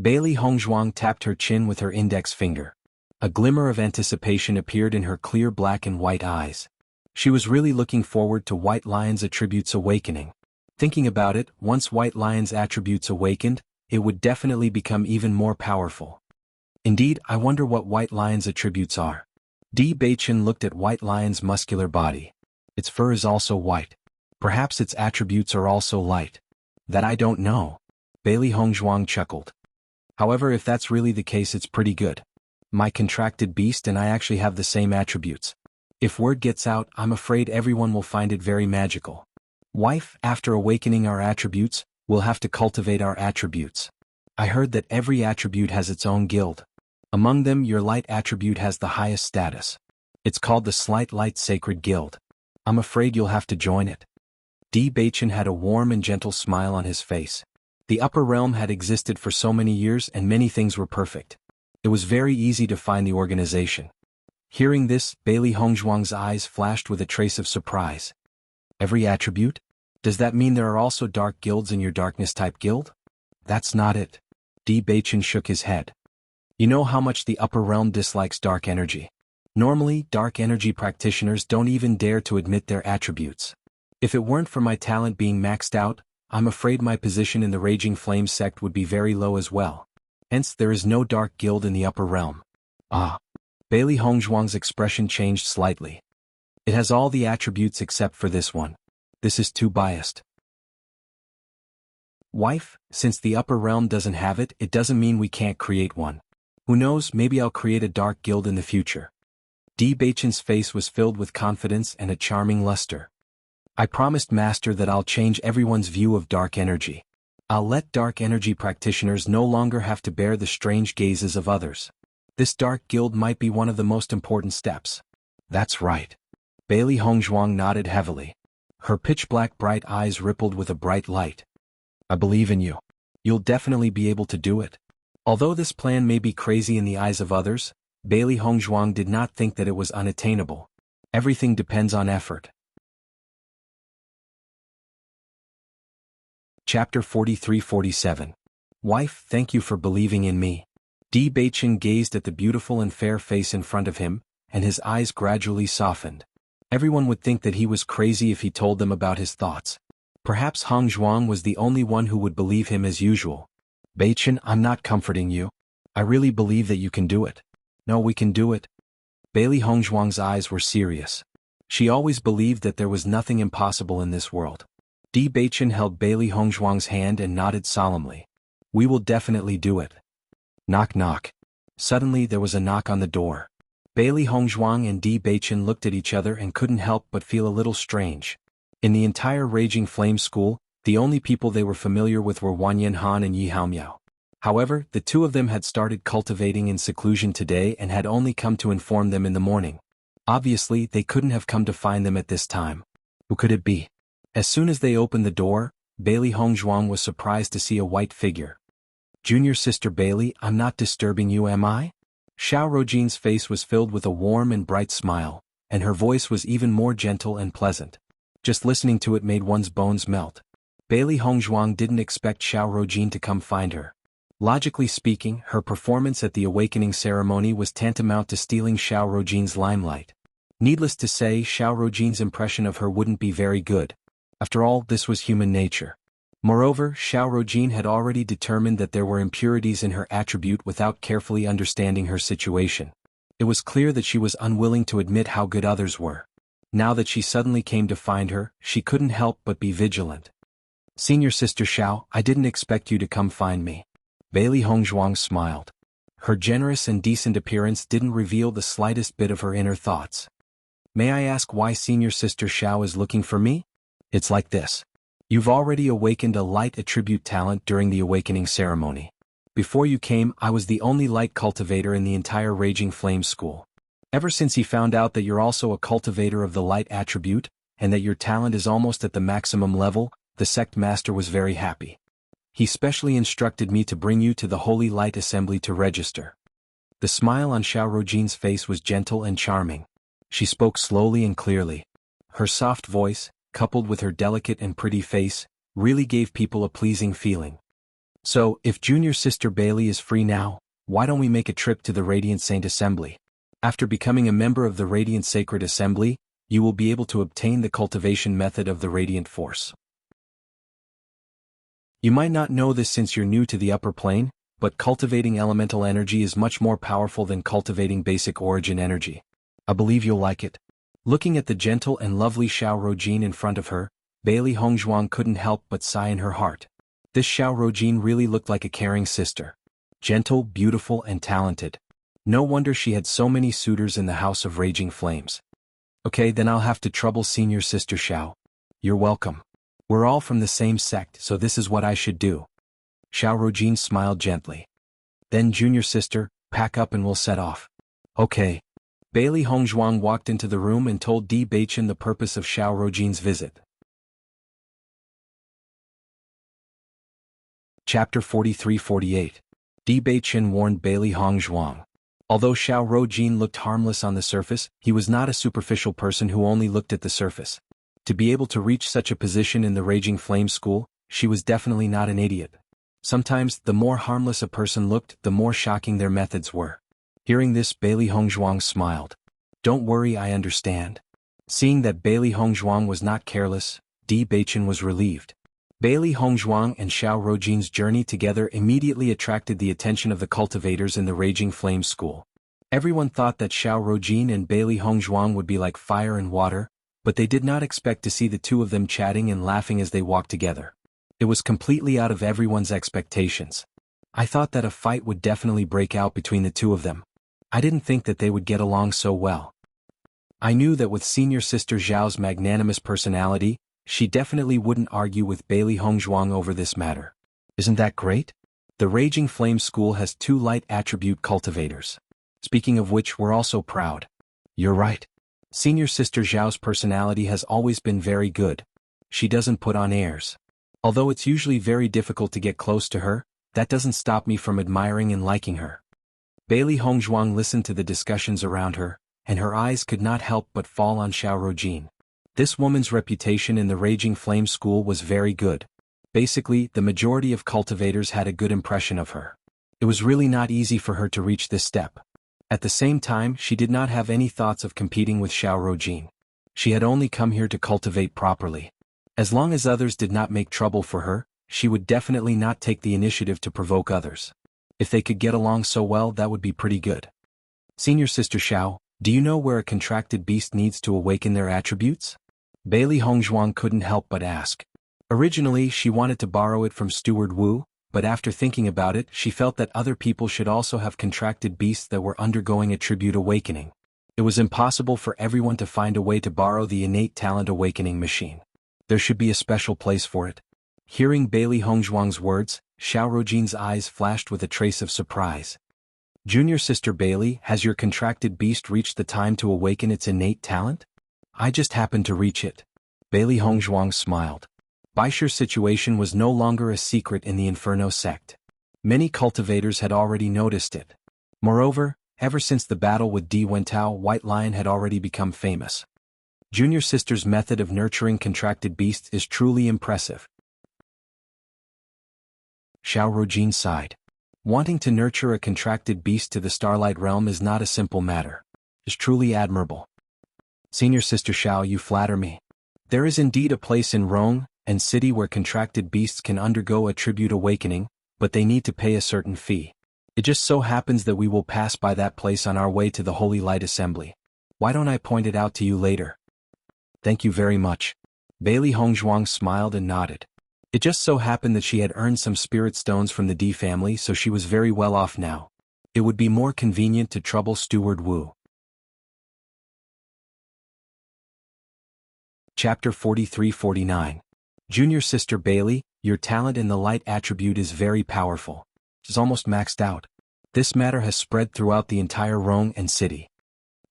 Bailey Hongzhuang tapped her chin with her index finger. A glimmer of anticipation appeared in her clear black and white eyes. She was really looking forward to White Lion's attributes awakening. Thinking about it, once White Lion's attributes awakened, it would definitely become even more powerful. Indeed, I wonder what White Lion's attributes are. Di Beichen looked at White Lion's muscular body. Its fur is also white. Perhaps its attributes are also light. That I don't know. Bailey Hongzhuang chuckled. However, if that's really the case, it's pretty good. My contracted beast and I actually have the same attributes. If word gets out, I'm afraid everyone will find it very magical. Wife, after awakening our attributes, we'll have to cultivate our attributes. I heard that every attribute has its own guild. Among them, your light attribute has the highest status. It's called the Slight Light Sacred Guild. I'm afraid you'll have to join it. Di Beichen had a warm and gentle smile on his face. The upper realm had existed for so many years and many things were perfect. It was very easy to find the organization. Hearing this, Bailey Hongzhuang's eyes flashed with a trace of surprise. Every attribute? Does that mean there are also dark guilds in your darkness-type guild? That's not it. Di Beichen shook his head. You know how much the upper realm dislikes dark energy. Normally, dark energy practitioners don't even dare to admit their attributes. If it weren't for my talent being maxed out, I'm afraid my position in the Raging Flame sect would be very low as well. Hence, there is no dark guild in the upper realm. Ah. Bailey Hongzhuang's expression changed slightly. It has all the attributes except for this one. This is too biased. Wife, since the upper realm doesn't have it, it doesn't mean we can't create one. Who knows, maybe I'll create a dark guild in the future. Di Beichen's face was filled with confidence and a charming luster. I promised Master that I'll change everyone's view of dark energy. I'll let dark energy practitioners no longer have to bear the strange gazes of others. This dark guild might be one of the most important steps. That's right. Bailey Hongzhuang nodded heavily. Her pitch-black bright eyes rippled with a bright light. I believe in you. You'll definitely be able to do it. Although this plan may be crazy in the eyes of others, Bailey Hongzhuang did not think that it was unattainable. Everything depends on effort. Chapter 43-47. Wife, thank you for believing in me. Di Beichen gazed at the beautiful and fair face in front of him, and his eyes gradually softened. Everyone would think that he was crazy if he told them about his thoughts. Perhaps Hongzhuang was the only one who would believe him as usual. Beichen, I'm not comforting you. I really believe that you can do it. No, we can do it. Bailey Hongzhuang's eyes were serious. She always believed that there was nothing impossible in this world. Di Beichen held Bailey Hongzhuang's hand and nodded solemnly. We will definitely do it. Knock knock. Suddenly there was a knock on the door. Bailey Hongzhuang and Di Beichen looked at each other and couldn't help but feel a little strange. In the entire Raging Flame school, the only people they were familiar with were Wan Yanhan and Yi Haomiao. However, the two of them had started cultivating in seclusion today and had only come to inform them in the morning. Obviously, they couldn't have come to find them at this time. Who could it be? As soon as they opened the door, Bailey Hongzhuang was surprised to see a white figure. Junior sister Bailey, I'm not disturbing you, am I? Xiao Rojin's face was filled with a warm and bright smile, and her voice was even more gentle and pleasant. Just listening to it made one's bones melt. Bailey Hongzhuang didn't expect Xiao Rojin to come find her. Logically speaking, her performance at the awakening ceremony was tantamount to stealing Xiao Rojin's limelight. Needless to say, Xiao Rojin's impression of her wouldn't be very good. After all, this was human nature. Moreover, Xiao Rojin had already determined that there were impurities in her attribute without carefully understanding her situation. It was clear that she was unwilling to admit how good others were. Now that she suddenly came to find her, she couldn't help but be vigilant. Senior Sister Xiao, I didn't expect you to come find me. Bailey Hongzhuang smiled. Her generous and decent appearance didn't reveal the slightest bit of her inner thoughts. May I ask why Senior Sister Xiao is looking for me? It's like this. You've already awakened a light attribute talent during the awakening ceremony. Before you came, I was the only light cultivator in the entire Raging Flame school. Ever since he found out that you're also a cultivator of the light attribute, and that your talent is almost at the maximum level, the sect master was very happy. He specially instructed me to bring you to the Holy Light Assembly to register. The smile on Xiao Rojin's face was gentle and charming. She spoke slowly and clearly. Her soft voice, coupled with her delicate and pretty face, really gave people a pleasing feeling. So, if junior sister Bailey is free now, why don't we make a trip to the Radiant Saint Assembly? After becoming a member of the Radiant Sacred Assembly, you will be able to obtain the cultivation method of the Radiant Force. You might not know this since you're new to the upper plane, but cultivating elemental energy is much more powerful than cultivating basic origin energy. I believe you'll like it. Looking at the gentle and lovely Xiao Rojin in front of her, Bailey Hongzhuang couldn't help but sigh in her heart. This Xiao Rojin really looked like a caring sister. Gentle, beautiful, and talented. No wonder she had so many suitors in the House of Raging Flames. Okay, then I'll have to trouble senior sister Xiao. You're welcome. We're all from the same sect, so this is what I should do. Xiao Rojin smiled gently. Then junior sister, pack up and we'll set off. Okay. Bailey Hongzhuang walked into the room and told Di Beichen the purpose of Xiao Rojin's visit. Chapter 43-48. Di Beichen warned Bailey Hongzhuang. Although Xiao Rojin looked harmless on the surface, he was not a superficial person who only looked at the surface. To be able to reach such a position in the Raging Flame School, she was definitely not an idiot. Sometimes, the more harmless a person looked, the more shocking their methods were. Hearing this, Bailey Hongzhuang smiled. Don't worry, I understand. Seeing that Bailey Hongzhuang was not careless, Di Beichen was relieved. Bailey Hongzhuang and Xiao Rojin's journey together immediately attracted the attention of the cultivators in the Raging Flame School. Everyone thought that Xiao Rojin and Bailey Hongzhuang would be like fire and water, but they did not expect to see the two of them chatting and laughing as they walked together. It was completely out of everyone's expectations. I thought that a fight would definitely break out between the two of them. I didn't think that they would get along so well. I knew that with senior sister Zhao's magnanimous personality, she definitely wouldn't argue with Bailey Hongzhuang over this matter. Isn't that great? The Raging Flame School has 2 light attribute cultivators. Speaking of which, we're also proud. You're right. Senior sister Zhao's personality has always been very good. She doesn't put on airs. Although it's usually very difficult to get close to her, that doesn't stop me from admiring and liking her. Bailey Hongzhuang listened to the discussions around her, and her eyes could not help but fall on Xiao Rojin. This woman's reputation in the Raging Flame School was very good. Basically, the majority of cultivators had a good impression of her. It was really not easy for her to reach this step. At the same time, she did not have any thoughts of competing with Xiao Rojin. She had only come here to cultivate properly. As long as others did not make trouble for her, she would definitely not take the initiative to provoke others. If they could get along so well, that would be pretty good. Senior sister Xiao, do you know where a contracted beast needs to awaken their attributes? Bailey Hongzhuang couldn't help but ask. Originally, she wanted to borrow it from Steward Wu, but after thinking about it, she felt that other people should also have contracted beasts that were undergoing attribute awakening. It was impossible for everyone to find a way to borrow the innate talent awakening machine. There should be a special place for it. Hearing Bailey Hongzhuang's words, Xiao Rojin's eyes flashed with a trace of surprise. Junior sister Bailey, has your contracted beast reached the time to awaken its innate talent? I just happened to reach it. Bailey Hongzhuang smiled. Baisher's situation was no longer a secret in the Inferno sect. Many cultivators had already noticed it. Moreover, ever since the battle with Di Wentao, White Lion had already become famous. Junior sister's method of nurturing contracted beasts is truly impressive. Xiao Rojin sighed. Wanting to nurture a contracted beast to the Starlight Realm is not a simple matter. It's truly admirable. Senior sister Xiao, you flatter me. There is indeed a place in Rome and city where contracted beasts can undergo a tribute awakening, but they need to pay a certain fee. It just so happens that we will pass by that place on our way to the Holy Light Assembly. Why don't I point it out to you later? Thank you very much. Bailey Hongzhuang smiled and nodded. It just so happened that she had earned some spirit stones from the Di family, so she was very well off now. It would be more convenient to trouble Steward Wu. Chapter 43-49. Junior sister Bailey, your talent in the light attribute is very powerful. It's almost maxed out. This matter has spread throughout the entire Rome and city.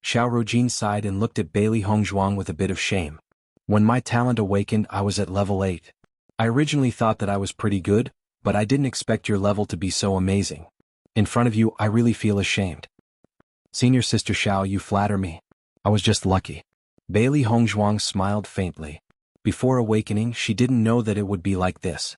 Xiao Rojin sighed and looked at Bailey Hongzhuang with a bit of shame. When my talent awakened, I was at level 8. I originally thought that I was pretty good, but I didn't expect your level to be so amazing. In front of you, I really feel ashamed. Senior sister Xiao, you flatter me. I was just lucky. Bailey Hongzhuang smiled faintly. Before awakening, she didn't know that it would be like this.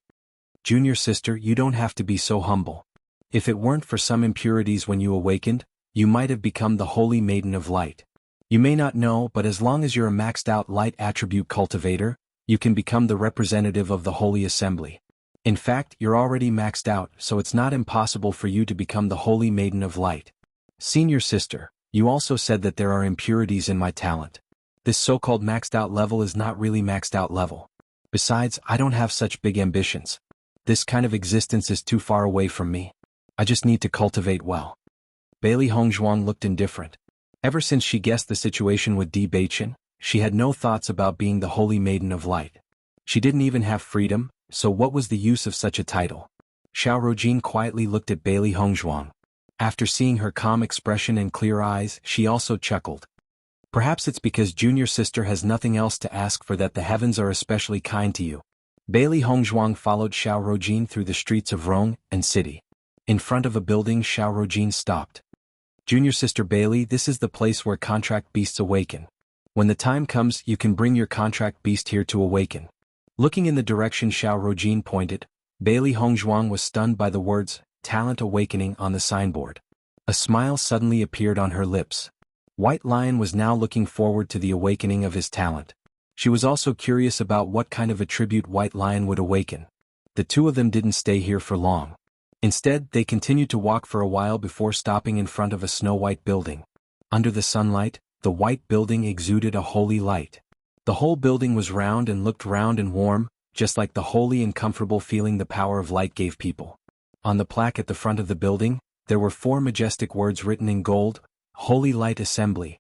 Junior sister, you don't have to be so humble. If it weren't for some impurities when you awakened, you might have become the holy maiden of light. You may not know, but as long as you're a maxed out light attribute cultivator, you can become the representative of the holy assembly. In fact, you're already maxed out, so it's not impossible for you to become the holy maiden of light. Senior sister, you also said that there are impurities in my talent. This so-called maxed out level is not really maxed out level. Besides, I don't have such big ambitions. This kind of existence is too far away from me. I just need to cultivate well. Bailey Hongzhuang looked indifferent. Ever since she guessed the situation with Di Beichen, she had no thoughts about being the holy maiden of light. She didn't even have freedom, so what was the use of such a title? Xiao Rojin quietly looked at Bailey Hongzhuang. After seeing her calm expression and clear eyes, she also chuckled. Perhaps it's because junior sister has nothing else to ask for that the heavens are especially kind to you. Bailey Hongzhuang followed Xiao Rojin through the streets of Rong and city. In front of a building, Xiao Rojin stopped. Junior sister Bailey, this is the place where contract beasts awaken. When the time comes, you can bring your contract beast here to awaken. Looking in the direction Xiao Rojin pointed, Bailey Hongzhuang was stunned by the words, Talent Awakening on the signboard. A smile suddenly appeared on her lips. White Lion was now looking forward to the awakening of his talent. She was also curious about what kind of attribute White Lion would awaken. The two of them didn't stay here for long. Instead, they continued to walk for a while before stopping in front of a snow-white building. Under the sunlight, the white building exuded a holy light. The whole building was round and looked round and warm, just like the holy and comfortable feeling the power of light gave people. On the plaque at the front of the building, there were 4 majestic words written in gold, Holy Light Assembly.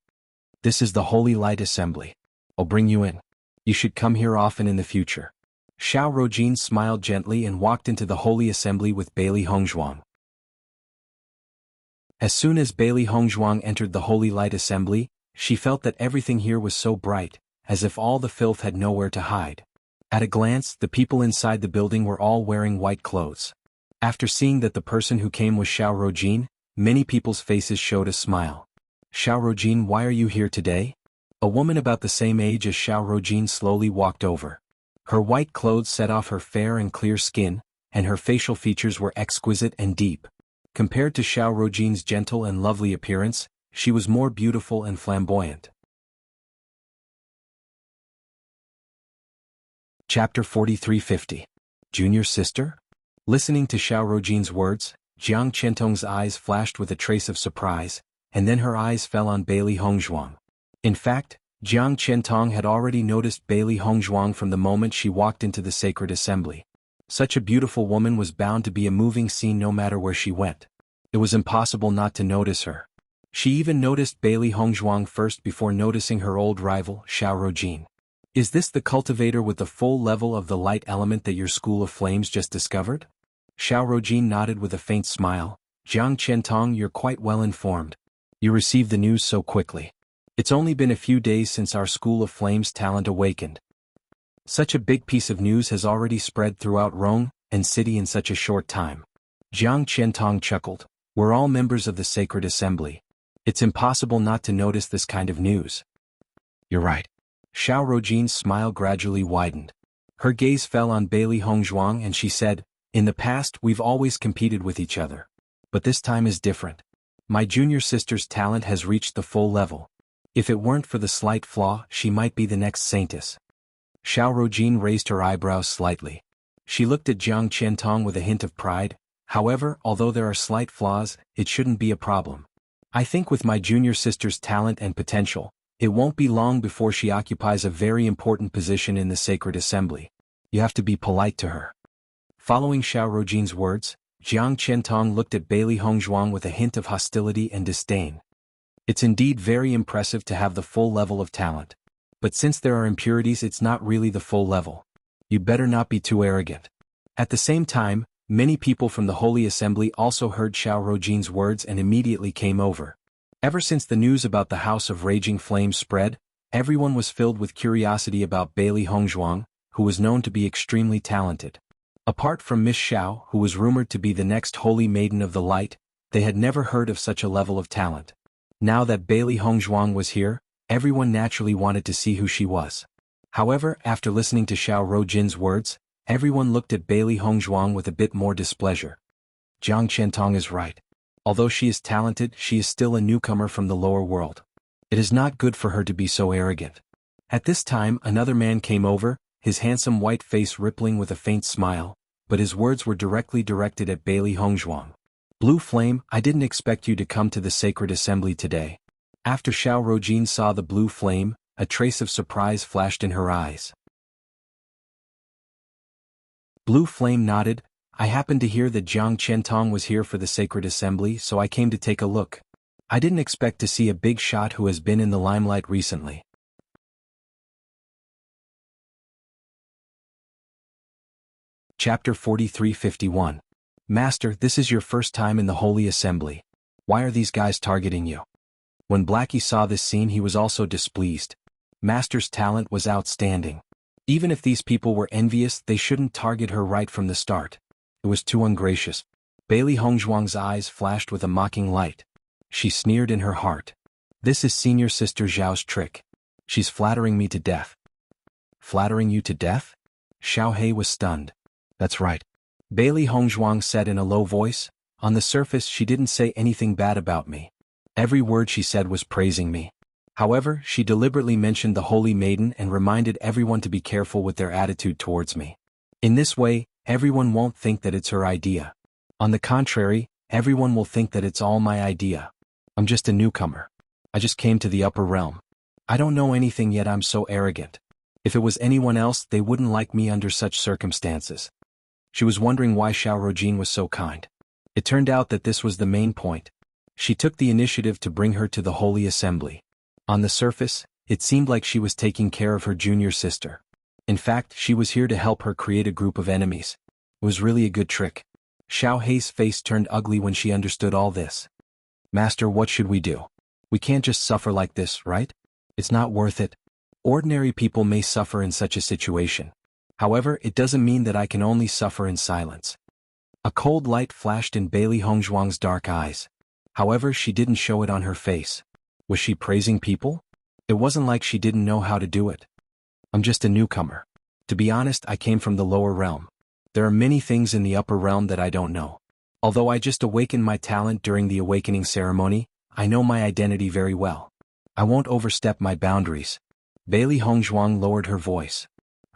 This is the Holy Light Assembly. I'll bring you in. You should come here often in the future. Xiao Rojin smiled gently and walked into the Holy Assembly with Bailey Hongzhuang. As soon as Bailey Hongzhuang entered the Holy Light Assembly, she felt that everything here was so bright, as if all the filth had nowhere to hide. At a glance, the people inside the building were all wearing white clothes. After seeing that the person who came was Xiao Rojin, many people's faces showed a smile. Xiao Rojin, why are you here today? A woman about the same age as Xiao Rojin slowly walked over. Her white clothes set off her fair and clear skin, and her facial features were exquisite and deep. Compared to Xiao Rojin's gentle and lovely appearance, she was more beautiful and flamboyant. Chapter 4350. Junior Sister? Listening to Xiao Rojin's words, Jiang Qiantong's eyes flashed with a trace of surprise, and then her eyes fell on Bailey Hongzhuang. In fact, Jiang Qiantong had already noticed Bailey Hongzhuang from the moment she walked into the sacred assembly. Such a beautiful woman was bound to be a moving scene no matter where she went. It was impossible not to notice her. She even noticed Bailey Hongzhuang first before noticing her old rival, Xiao Rojin. Is this the cultivator with the full level of the light element that your School of Flames just discovered? Xiao Rojin nodded with a faint smile. Jiang Qiantong, you're quite well informed. You received the news so quickly. It's only been a few days since our School of Flames talent awakened. Such a big piece of news has already spread throughout Rong and city in such a short time. Jiang Qiantong chuckled. We're all members of the Sacred Assembly. It's impossible not to notice this kind of news. You're right. Xiao Rojin's smile gradually widened. Her gaze fell on Bailey Hongzhuang and she said, in the past we've always competed with each other. But this time is different. My junior sister's talent has reached the full level. If it weren't for the slight flaw, she might be the next saintess. Xiao Rojin raised her eyebrows slightly. She looked at Jiang Qiantong with a hint of pride. However, although there are slight flaws, it shouldn't be a problem. I think with my junior sister's talent and potential, it won't be long before she occupies a very important position in the sacred assembly. You have to be polite to her. Following Xiao Rojin's words, Jiang Qiantong looked at Bailey Hongzhuang with a hint of hostility and disdain. It's indeed very impressive to have the full level of talent. But since there are impurities, it's not really the full level. You better not be too arrogant. At the same time, many people from the Holy Assembly also heard Xiao Rojin's words and immediately came over. Ever since the news about the House of Raging Flames spread, everyone was filled with curiosity about Bailey Hongzhuang, who was known to be extremely talented. Apart from Miss Xiao, who was rumored to be the next Holy Maiden of the Light, they had never heard of such a level of talent. Now that Bailey Hongzhuang was here, everyone naturally wanted to see who she was. However, after listening to Xiao Rojin's words, everyone looked at Bailey Hongzhuang with a bit more displeasure. Jiang Qiantong is right. Although she is talented, she is still a newcomer from the lower world. It is not good for her to be so arrogant. At this time, another man came over, his handsome white face rippling with a faint smile, but his words were directly directed at Bailey Hongzhuang. Blue Flame, I didn't expect you to come to the sacred assembly today. After Xiao Rojin saw the blue flame, a trace of surprise flashed in her eyes. Blue Flame nodded. I happened to hear that Jiang Qiantong was here for the sacred assembly, so I came to take a look. I didn't expect to see a big shot who has been in the limelight recently. Chapter 43-51. Master, this is your first time in the Holy Assembly. Why are these guys targeting you? When Blackie saw this scene, he was also displeased. Master's talent was outstanding. Even if these people were envious, they shouldn't target her right from the start. It was too ungracious. Bailey Hongzhuang's eyes flashed with a mocking light. She sneered in her heart. This is Senior Sister Zhao's trick. She's flattering me to death. Flattering you to death? Xiao He was stunned. That's right. Bailey Hongzhuang said in a low voice. On the surface, she didn't say anything bad about me. Every word she said was praising me. However, she deliberately mentioned the Holy Maiden and reminded everyone to be careful with their attitude towards me. In this way, everyone won't think that it's her idea. On the contrary, everyone will think that it's all my idea. I'm just a newcomer. I just came to the upper realm. I don't know anything yet. I'm so arrogant. If it was anyone else, they wouldn't like me under such circumstances. She was wondering why Xiao Rojin was so kind. It turned out that this was the main point. She took the initiative to bring her to the Holy Assembly. On the surface, it seemed like she was taking care of her junior sister. In fact, she was here to help her create a group of enemies. It was really a good trick. Xiao Hei's face turned ugly when she understood all this. Master, what should we do? We can't just suffer like this, right? It's not worth it. Ordinary people may suffer in such a situation. However, it doesn't mean that I can only suffer in silence. A cold light flashed in Bailey Hongzhuang's dark eyes. However, she didn't show it on her face. Was she praising people? It wasn't like she didn't know how to do it. I'm just a newcomer. To be honest, I came from the lower realm. There are many things in the upper realm that I don't know. Although I just awakened my talent during the awakening ceremony, I know my identity very well. I won't overstep my boundaries. Bailey Hongzhuang lowered her voice.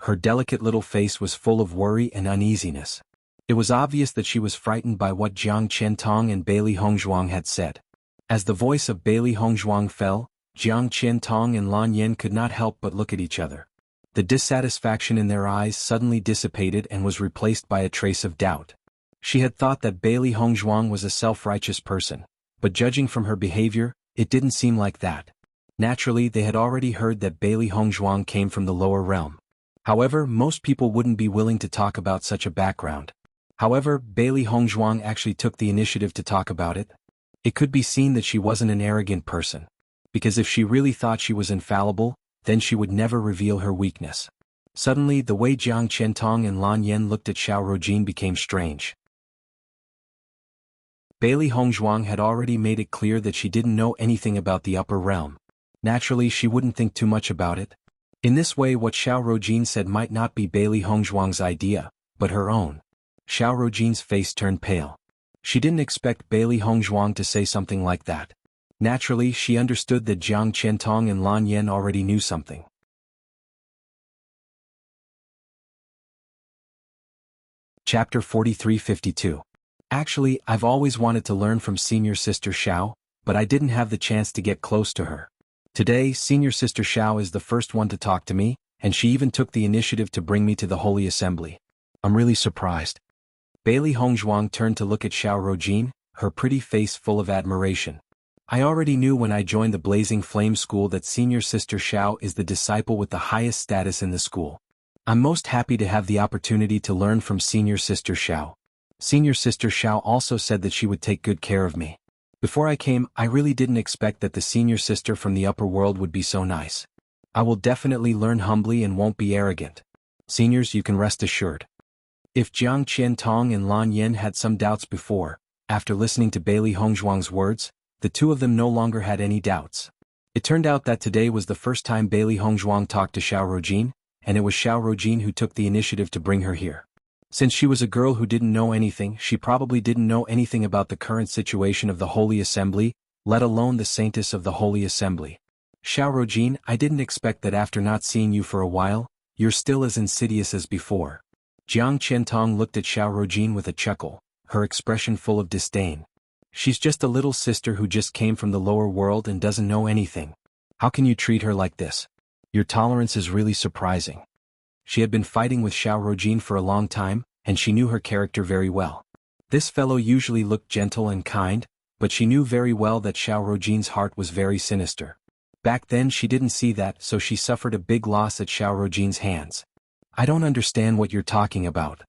Her delicate little face was full of worry and uneasiness. It was obvious that she was frightened by what Jiang Qiantong and Bailey Hongzhuang had said. As the voice of Bailey Hongzhuang fell, Jiang Qiantong and Lan Yan could not help but look at each other. The dissatisfaction in their eyes suddenly dissipated and was replaced by a trace of doubt. She had thought that Bailey Hongzhuang was a self-righteous person, but judging from her behavior, it didn't seem like that. Naturally, they had already heard that Bailey Hongzhuang came from the lower realm. However, most people wouldn't be willing to talk about such a background. However, Bailey Hongzhuang actually took the initiative to talk about it. It could be seen that she wasn't an arrogant person. Because if she really thought she was infallible, then she would never reveal her weakness. Suddenly, the way Jiang Qiantong and Lan Yan looked at Xiao Rojin became strange. Bailey Hongzhuang had already made it clear that she didn't know anything about the upper realm. Naturally, she wouldn't think too much about it. In this way, what Xiao Rojin said might not be Bailey Hongzhuang's idea, but her own. Xiao Rojin's face turned pale. She didn't expect Bailey Hongzhuang to say something like that. Naturally, she understood that Jiang Qiantong and Lan Yan already knew something. Chapter 43-52. Actually, I've always wanted to learn from Senior Sister Xiao, but I didn't have the chance to get close to her. Today, Senior Sister Xiao is the first one to talk to me, and she even took the initiative to bring me to the Holy Assembly. I'm really surprised. Bailey Hongzhuang turned to look at Xiao Rojin, her pretty face full of admiration. I already knew when I joined the Blazing Flame School that Senior Sister Xiao is the disciple with the highest status in the school. I'm most happy to have the opportunity to learn from Senior Sister Xiao. Senior Sister Xiao also said that she would take good care of me. Before I came, I really didn't expect that the senior sister from the upper world would be so nice. I will definitely learn humbly and won't be arrogant. Seniors, you can rest assured. If Jiang Qiantong and Lan Yan had some doubts before, after listening to Bailey Hongzhuang's words, the two of them no longer had any doubts. It turned out that today was the first time Bailey Hongzhuang talked to Xiao Rojin, and it was Xiao Rojin who took the initiative to bring her here. Since she was a girl who didn't know anything, she probably didn't know anything about the current situation of the Holy Assembly, let alone the saintess of the Holy Assembly. Xiao Rojin, I didn't expect that after not seeing you for a while, you're still as insidious as before. Jiang Qiantong looked at Xiao Rojin with a chuckle, her expression full of disdain. She's just a little sister who just came from the lower world and doesn't know anything. How can you treat her like this? Your tolerance is really surprising. She had been fighting with Xiao Rojin for a long time, and she knew her character very well. This fellow usually looked gentle and kind, but she knew very well that Xiao Rojin's heart was very sinister. Back then she didn't see that, so she suffered a big loss at Xiao Rojin's hands. I don't understand what you're talking about.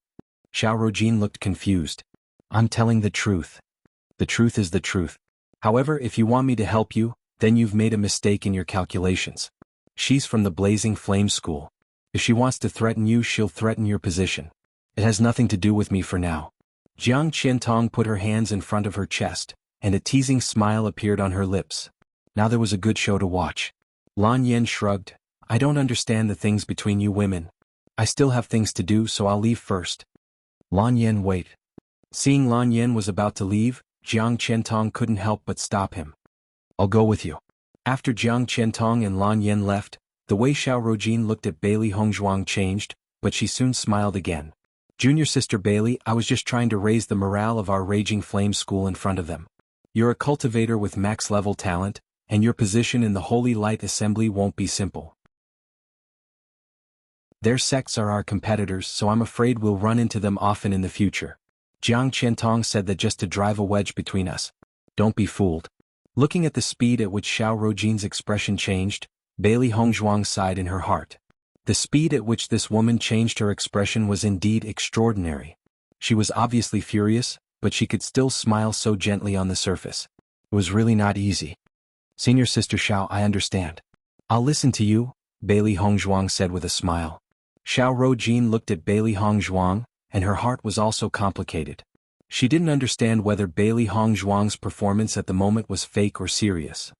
Xiao Rojin looked confused. I'm telling the truth. The truth is the truth. However, if you want me to help you, then you've made a mistake in your calculations. She's from the Blazing Flame School. If she wants to threaten you, she'll threaten your position. It has nothing to do with me for now. Jiang Qiantong put her hands in front of her chest, and a teasing smile appeared on her lips. Now there was a good show to watch. Lan Yen shrugged. I don't understand the things between you women. I still have things to do, so I'll leave first. Lan Yen, wait. Seeing Lan Yen was about to leave, Jiang Qiantong couldn't help but stop him. I'll go with you. After Jiang Qiantong and Lan Yen left, the way Xiao Rojin looked at Bailey Hongzhuang changed, but she soon smiled again. Junior sister Bailey, I was just trying to raise the morale of our Raging Flame School in front of them. You're a cultivator with max-level talent, and your position in the Holy Light Assembly won't be simple. Their sects are our competitors, so I'm afraid we'll run into them often in the future. Jiang Qiantong said that just to drive a wedge between us. Don't be fooled. Looking at the speed at which Xiao Rojin's expression changed, Bailey Hongzhuang sighed in her heart. The speed at which this woman changed her expression was indeed extraordinary. She was obviously furious, but she could still smile so gently on the surface. It was really not easy. Senior Sister Xiao, I understand. I'll listen to you, Bailey Hongzhuang said with a smile. Xiao Rojin looked at Bailey Hongzhuang, and her heart was also complicated. She didn't understand whether Bailey Hongzhuang's performance at the moment was fake or serious.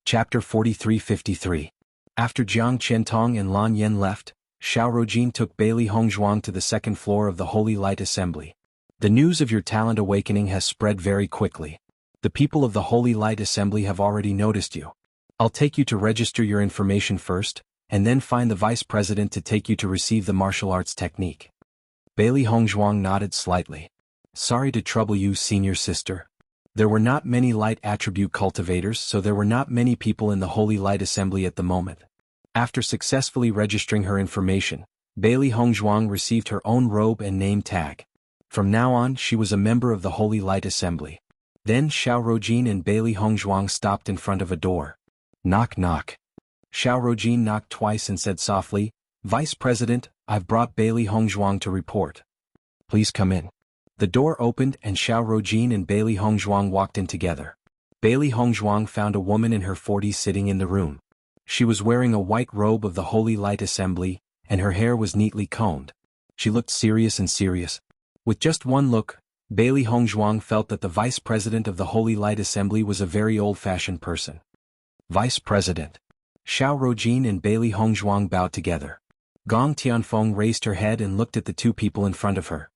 Chapter 43-53. After Jiang Qiantong and Lan Yen left, Xiao Rojin took Bailey Hongzhuang to the second floor of the Holy Light Assembly. The news of your talent awakening has spread very quickly. The people of the Holy Light Assembly have already noticed you. I'll take you to register your information first, and then find the vice president to take you to receive the martial arts technique. Bailey Hongzhuang nodded slightly. Sorry to trouble you, senior sister. There were not many light attribute cultivators, so there were not many people in the Holy Light Assembly at the moment. After successfully registering her information, Bailey Hongzhuang received her own robe and name tag. From now on, she was a member of the Holy Light Assembly. Then Xiao Rojin and Bailey Hongzhuang stopped in front of a door. Knock knock. Xiao Rojin knocked twice and said softly, Vice President, I've brought Bailey Hongzhuang to report. Please come in. The door opened and Xiao Rojin and Bailey Hongzhuang walked in together. Bailey Hongzhuang found a woman in her 40s sitting in the room. She was wearing a white robe of the Holy Light Assembly, and her hair was neatly combed. She looked serious and serious. With just one look, Bailey Hongzhuang felt that the Vice President of the Holy Light Assembly was a very old-fashioned person. Vice President. Xiao Rojin and Bailey Hongzhuang bowed together. Gong Tianfeng raised her head and looked at the two people in front of her.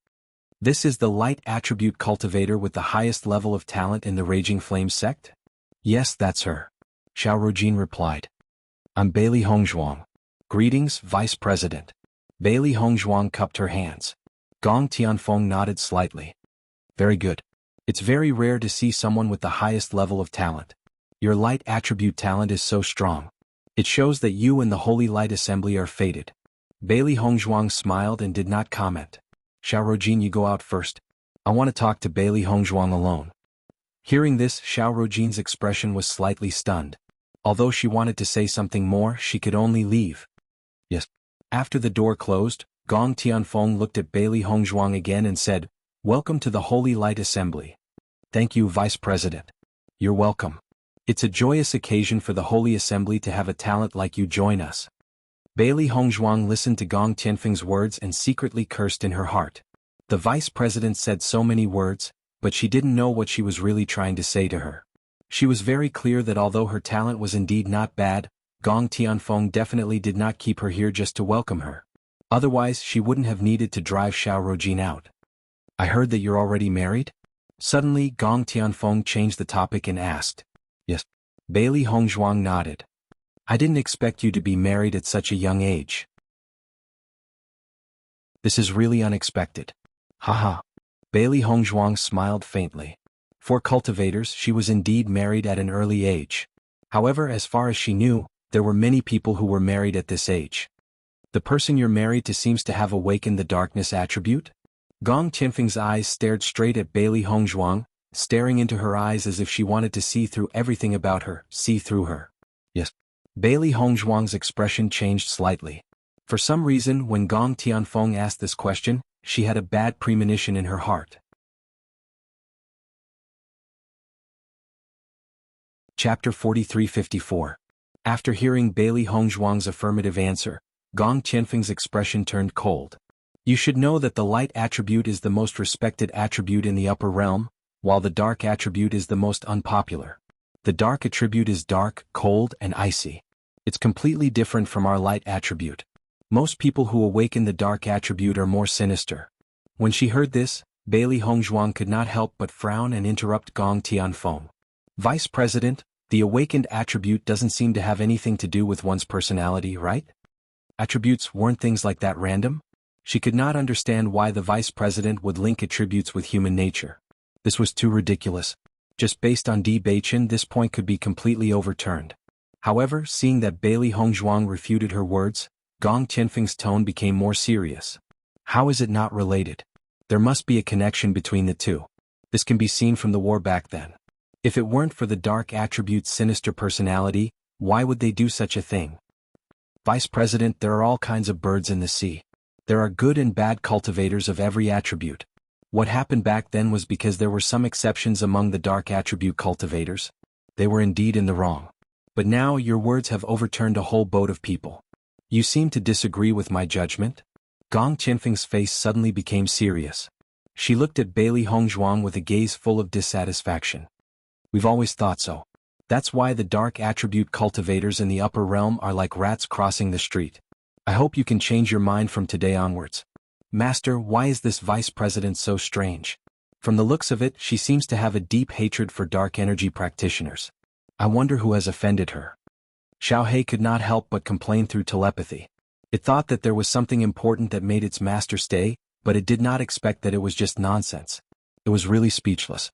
This is the light attribute cultivator with the highest level of talent in the Raging Flame sect? Yes, that's her. Xiao Rojin replied. I'm Bailey Hongzhuang. Greetings, Vice President. Bailey Hongzhuang cupped her hands. Gong Tianfeng nodded slightly. Very good. It's very rare to see someone with the highest level of talent. Your light attribute talent is so strong. It shows that you and the Holy Light Assembly are fated. Bailey Hongzhuang smiled and did not comment. Xiao Rojin, you go out first. I want to talk to Bailey Hongzhuang alone. Hearing this, Xiao Rojin's expression was slightly stunned. Although she wanted to say something more, she could only leave. Yes. After the door closed, Gong Tianfeng looked at Bailey Hongzhuang again and said, Welcome to the Holy Light Assembly. Thank you, Vice President. You're welcome. It's a joyous occasion for the Holy Assembly to have a talent like you join us. Bailey Hongzhuang listened to Gong Tianfeng's words and secretly cursed in her heart. The Vice President said so many words, but she didn't know what she was really trying to say to her. She was very clear that although her talent was indeed not bad, Gong Tianfeng definitely did not keep her here just to welcome her. Otherwise she wouldn't have needed to drive Xiao Rojin out. I heard that you're already married? Suddenly Gong Tianfeng changed the topic and asked. Yes. Bailey Hongzhuang nodded. I didn't expect you to be married at such a young age. This is really unexpected. Haha. Bailey Hongzhuang smiled faintly. For cultivators, she was indeed married at an early age. However, as far as she knew, there were many people who were married at this age. The person you're married to seems to have awakened the darkness attribute? Gong Tianfeng's eyes stared straight at Bailey Hongzhuang, staring into her eyes as if she wanted to see through everything about her, see through her. Yes. Bailey Hongzhuang's expression changed slightly. For some reason, when Gong Tianfeng asked this question, she had a bad premonition in her heart. Chapter 43-54. After hearing Bailey Hongzhuang's affirmative answer, Gong Tianfeng's expression turned cold. You should know that the light attribute is the most respected attribute in the upper realm, while the dark attribute is the most unpopular. The dark attribute is dark, cold, and icy. It's completely different from our light attribute. Most people who awaken the dark attribute are more sinister. When she heard this, Bailey Hongzhuang could not help but frown and interrupt Gong Tianfeng. Vice President, the awakened attribute doesn't seem to have anything to do with one's personality, right? Attributes weren't things like that random? She could not understand why the Vice President would link attributes with human nature. This was too ridiculous. Just based on Di Beichen, this point could be completely overturned. However, seeing that Bailey Hongzhuang refuted her words, Gong Tianfeng's tone became more serious. How is it not related? There must be a connection between the two. This can be seen from the war back then. If it weren't for the dark attribute's sinister personality, why would they do such a thing? Vice President, there are all kinds of birds in the sea. There are good and bad cultivators of every attribute. What happened back then was because there were some exceptions among the dark attribute cultivators. They were indeed in the wrong. But now your words have overturned a whole boat of people. You seem to disagree with my judgment? Gong Tianfeng's face suddenly became serious. She looked at Bailey Hongzhuang with a gaze full of dissatisfaction. We've always thought so. That's why the dark attribute cultivators in the upper realm are like rats crossing the street. I hope you can change your mind from today onwards. Master, why is this Vice President so strange? From the looks of it, she seems to have a deep hatred for dark energy practitioners. I wonder who has offended her. Xiao He could not help but complain through telepathy. It thought that there was something important that made its master stay, but it did not expect that it was just nonsense. It was really speechless.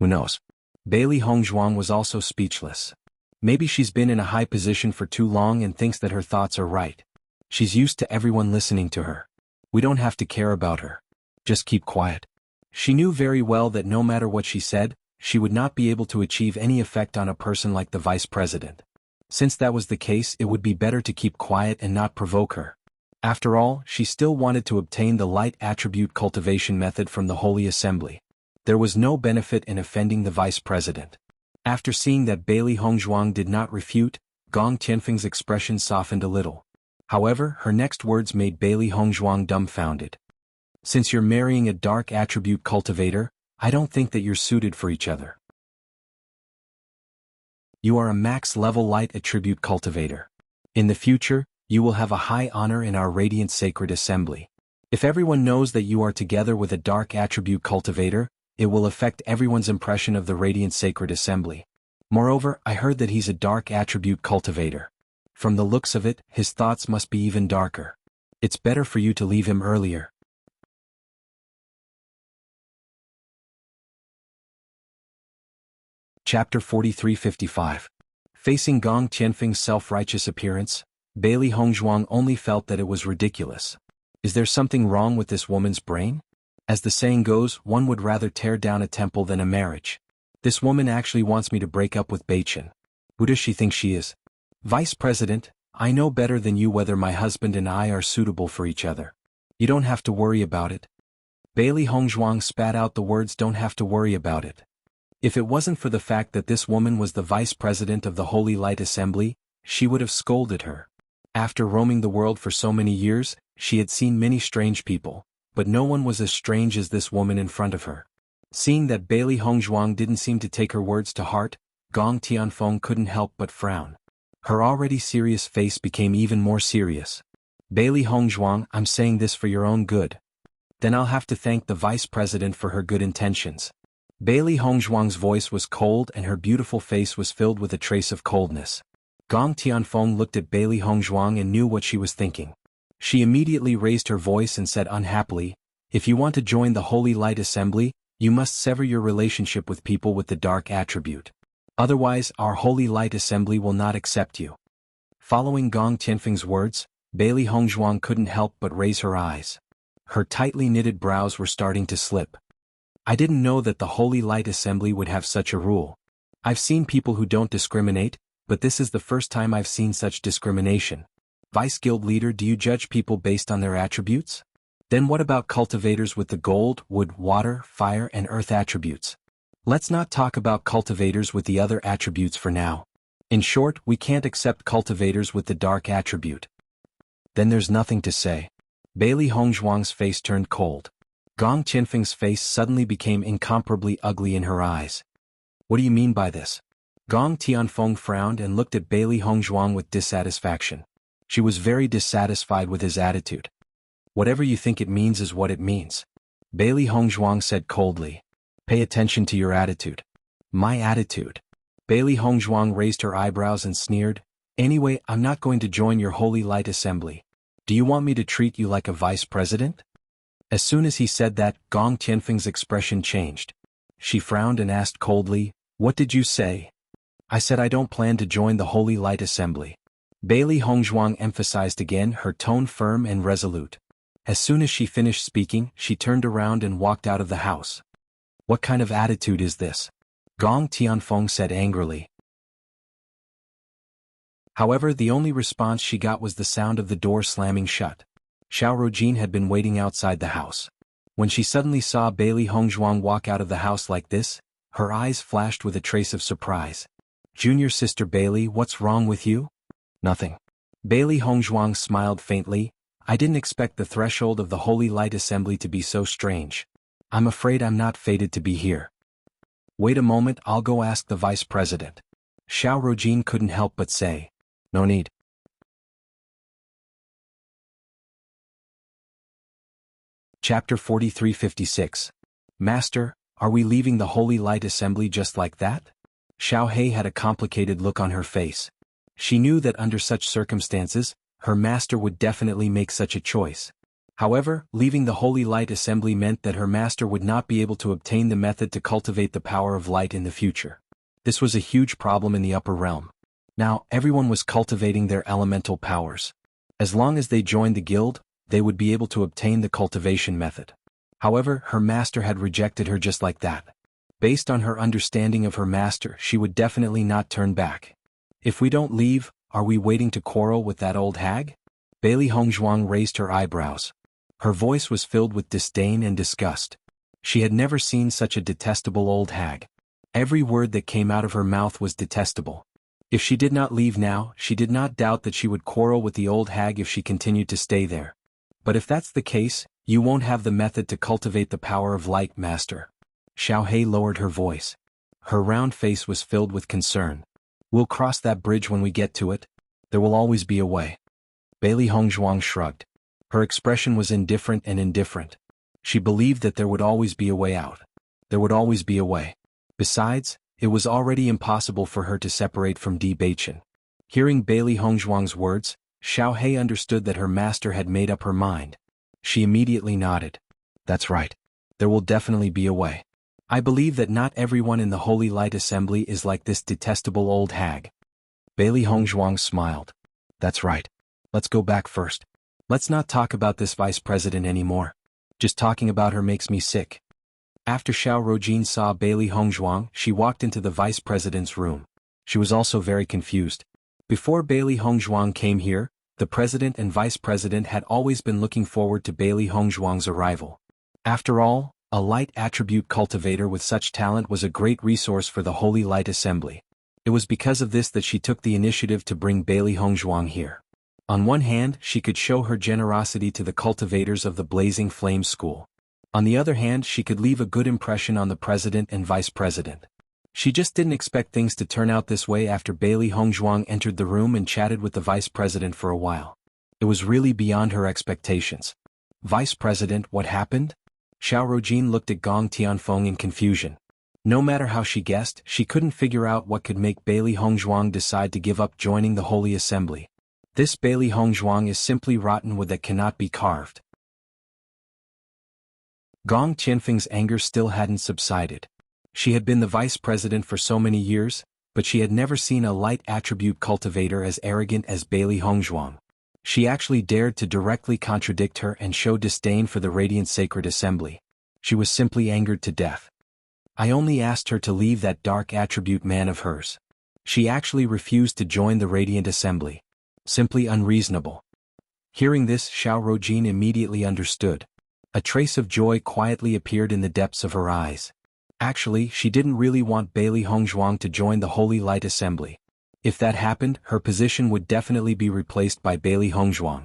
Who knows? Bailey Hongzhuang was also speechless. Maybe she's been in a high position for too long and thinks that her thoughts are right. She's used to everyone listening to her. We don't have to care about her. Just keep quiet. She knew very well that no matter what she said, she would not be able to achieve any effect on a person like the Vice President. Since that was the case, it would be better to keep quiet and not provoke her. After all, she still wanted to obtain the light attribute cultivation method from the Holy Assembly. There was no benefit in offending the Vice President. After seeing that Bailey Hongzhuang did not refute, Gong Tianfeng's expression softened a little. However, her next words made Bailey Hongzhuang dumbfounded. Since you're marrying a dark attribute cultivator, I don't think that you're suited for each other. You are a max-level light attribute cultivator. In the future, you will have a high honor in our Radiant Sacred Assembly. If everyone knows that you are together with a dark attribute cultivator, it will affect everyone's impression of the Radiant Sacred Assembly. Moreover, I heard that he's a dark attribute cultivator. From the looks of it, his thoughts must be even darker. It's better for you to leave him earlier. Chapter 43-55. Facing Gong Tianfeng's self-righteous appearance, Bailey Hongzhuang only felt that it was ridiculous. Is there something wrong with this woman's brain? As the saying goes, one would rather tear down a temple than a marriage. This woman actually wants me to break up with Beichen. Who does she think she is? Vice President, I know better than you whether my husband and I are suitable for each other. You don't have to worry about it. Bailey Hongzhuang spat out the words "don't have to worry about it." If it wasn't for the fact that this woman was the Vice President of the Holy Light Assembly, she would have scolded her. After roaming the world for so many years, she had seen many strange people, but no one was as strange as this woman in front of her. Seeing that Bailey Hongzhuang didn't seem to take her words to heart, Gong Tianfeng couldn't help but frown. Her already serious face became even more serious. Bailey Hongzhuang, I'm saying this for your own good. Then I'll have to thank the vice president for her good intentions. Bailey Hongzhuang's voice was cold and her beautiful face was filled with a trace of coldness. Gong Tianfeng looked at Bailey Hongzhuang and knew what she was thinking. She immediately raised her voice and said unhappily, if you want to join the Holy Light Assembly, you must sever your relationship with people with the dark attribute. Otherwise, our Holy Light Assembly will not accept you. Following Gong Tianfeng's words, Bailey Hongzhuang couldn't help but raise her eyes. Her tightly knitted brows were starting to slip. I didn't know that the Holy Light Assembly would have such a rule. I've seen people who don't discriminate, but this is the first time I've seen such discrimination. Vice Guild Leader, do you judge people based on their attributes? Then what about cultivators with the gold, wood, water, fire and earth attributes? Let's not talk about cultivators with the other attributes for now. In short, we can't accept cultivators with the dark attribute. Then there's nothing to say. Bailey Hongzhuang's face turned cold. Gong Tianfeng's face suddenly became incomparably ugly in her eyes. What do you mean by this? Gong Tianfeng frowned and looked at Bailey Hongzhuang with dissatisfaction. She was very dissatisfied with his attitude. Whatever you think it means is what it means. Bailey Hongzhuang said coldly. Pay attention to your attitude. My attitude. Bailey Hongzhuang raised her eyebrows and sneered. Anyway, I'm not going to join your Holy Light Assembly. Do you want me to treat you like a vice president? As soon as he said that, Gong Tianfeng's expression changed. She frowned and asked coldly, what did you say? I said I don't plan to join the Holy Light Assembly. Bailey Hongzhuang emphasized again, her tone firm and resolute. As soon as she finished speaking, she turned around and walked out of the house. What kind of attitude is this? Gong Tianfeng said angrily. However, the only response she got was the sound of the door slamming shut. Xiao Rojin had been waiting outside the house. When she suddenly saw Bailey Hongzhuang walk out of the house like this, her eyes flashed with a trace of surprise. Junior sister Bailey, what's wrong with you? Nothing. Bailey Hongzhuang smiled faintly. I didn't expect the threshold of the Holy Light Assembly to be so strange. I'm afraid I'm not fated to be here. Wait a moment, I'll go ask the vice president. Xiao Rojin couldn't help but say. No need. Chapter 4356. Master, are we leaving the Holy Light Assembly just like that? Xiao Hei had a complicated look on her face. She knew that under such circumstances, her master would definitely make such a choice. However, leaving the Holy Light Assembly meant that her master would not be able to obtain the method to cultivate the power of light in the future. This was a huge problem in the upper realm. Now, everyone was cultivating their elemental powers. As long as they joined the guild, they would be able to obtain the cultivation method. However, her master had rejected her just like that. Based on her understanding of her master, she would definitely not turn back. If we don't leave, are we waiting to quarrel with that old hag? Bailey Hongzhuang raised her eyebrows. Her voice was filled with disdain and disgust. She had never seen such a detestable old hag. Every word that came out of her mouth was detestable. If she did not leave now, she did not doubt that she would quarrel with the old hag if she continued to stay there. But if that's the case, you won't have the method to cultivate the power of light, master. Xiao Hei lowered her voice. Her round face was filled with concern. We'll cross that bridge when we get to it. There will always be a way. Bailey Hongzhuang shrugged. Her expression was indifferent and indifferent. She believed that there would always be a way out. There would always be a way. Besides, it was already impossible for her to separate from Di Beichen. Hearing Bailey Hongzhuang's words, Xiao Hei understood that her master had made up her mind. She immediately nodded. That's right. There will definitely be a way. I believe that not everyone in the Holy Light Assembly is like this detestable old hag. Bailey Hongzhuang smiled. That's right. Let's go back first. Let's not talk about this vice president anymore. Just talking about her makes me sick. After Xiao Rojin saw Bailey Hongzhuang, she walked into the vice president's room. She was also very confused. Before Bailey Hongzhuang came here, the president and vice president had always been looking forward to Bailey Hongzhuang's arrival. After all, a light attribute cultivator with such talent was a great resource for the Holy Light Assembly. It was because of this that she took the initiative to bring Bailey Hongzhuang here. On one hand, she could show her generosity to the cultivators of the Blazing Flame School. On the other hand, she could leave a good impression on the president and vice president. She just didn't expect things to turn out this way after Bailey Hongzhuang entered the room and chatted with the vice president for a while. It was really beyond her expectations. Vice President, what happened? Xiao Rojin looked at Gong Tianfeng in confusion. No matter how she guessed, she couldn't figure out what could make Bailey Hongzhuang decide to give up joining the Holy Assembly. This Bailey Hongzhuang is simply rotten wood that cannot be carved. Gong Tianfeng's anger still hadn't subsided. She had been the vice president for so many years, but she had never seen a light attribute cultivator as arrogant as Bailey Hongzhuang. She actually dared to directly contradict her and show disdain for the Radiant Sacred Assembly. She was simply angered to death. I only asked her to leave that dark attribute man of hers. She actually refused to join the Radiant Assembly. Simply unreasonable. Hearing this, Xiao Rojin immediately understood. A trace of joy quietly appeared in the depths of her eyes. Actually, she didn't really want Bailey Hongzhuang to join the Holy Light Assembly. If that happened, her position would definitely be replaced by Bailey Hongzhuang.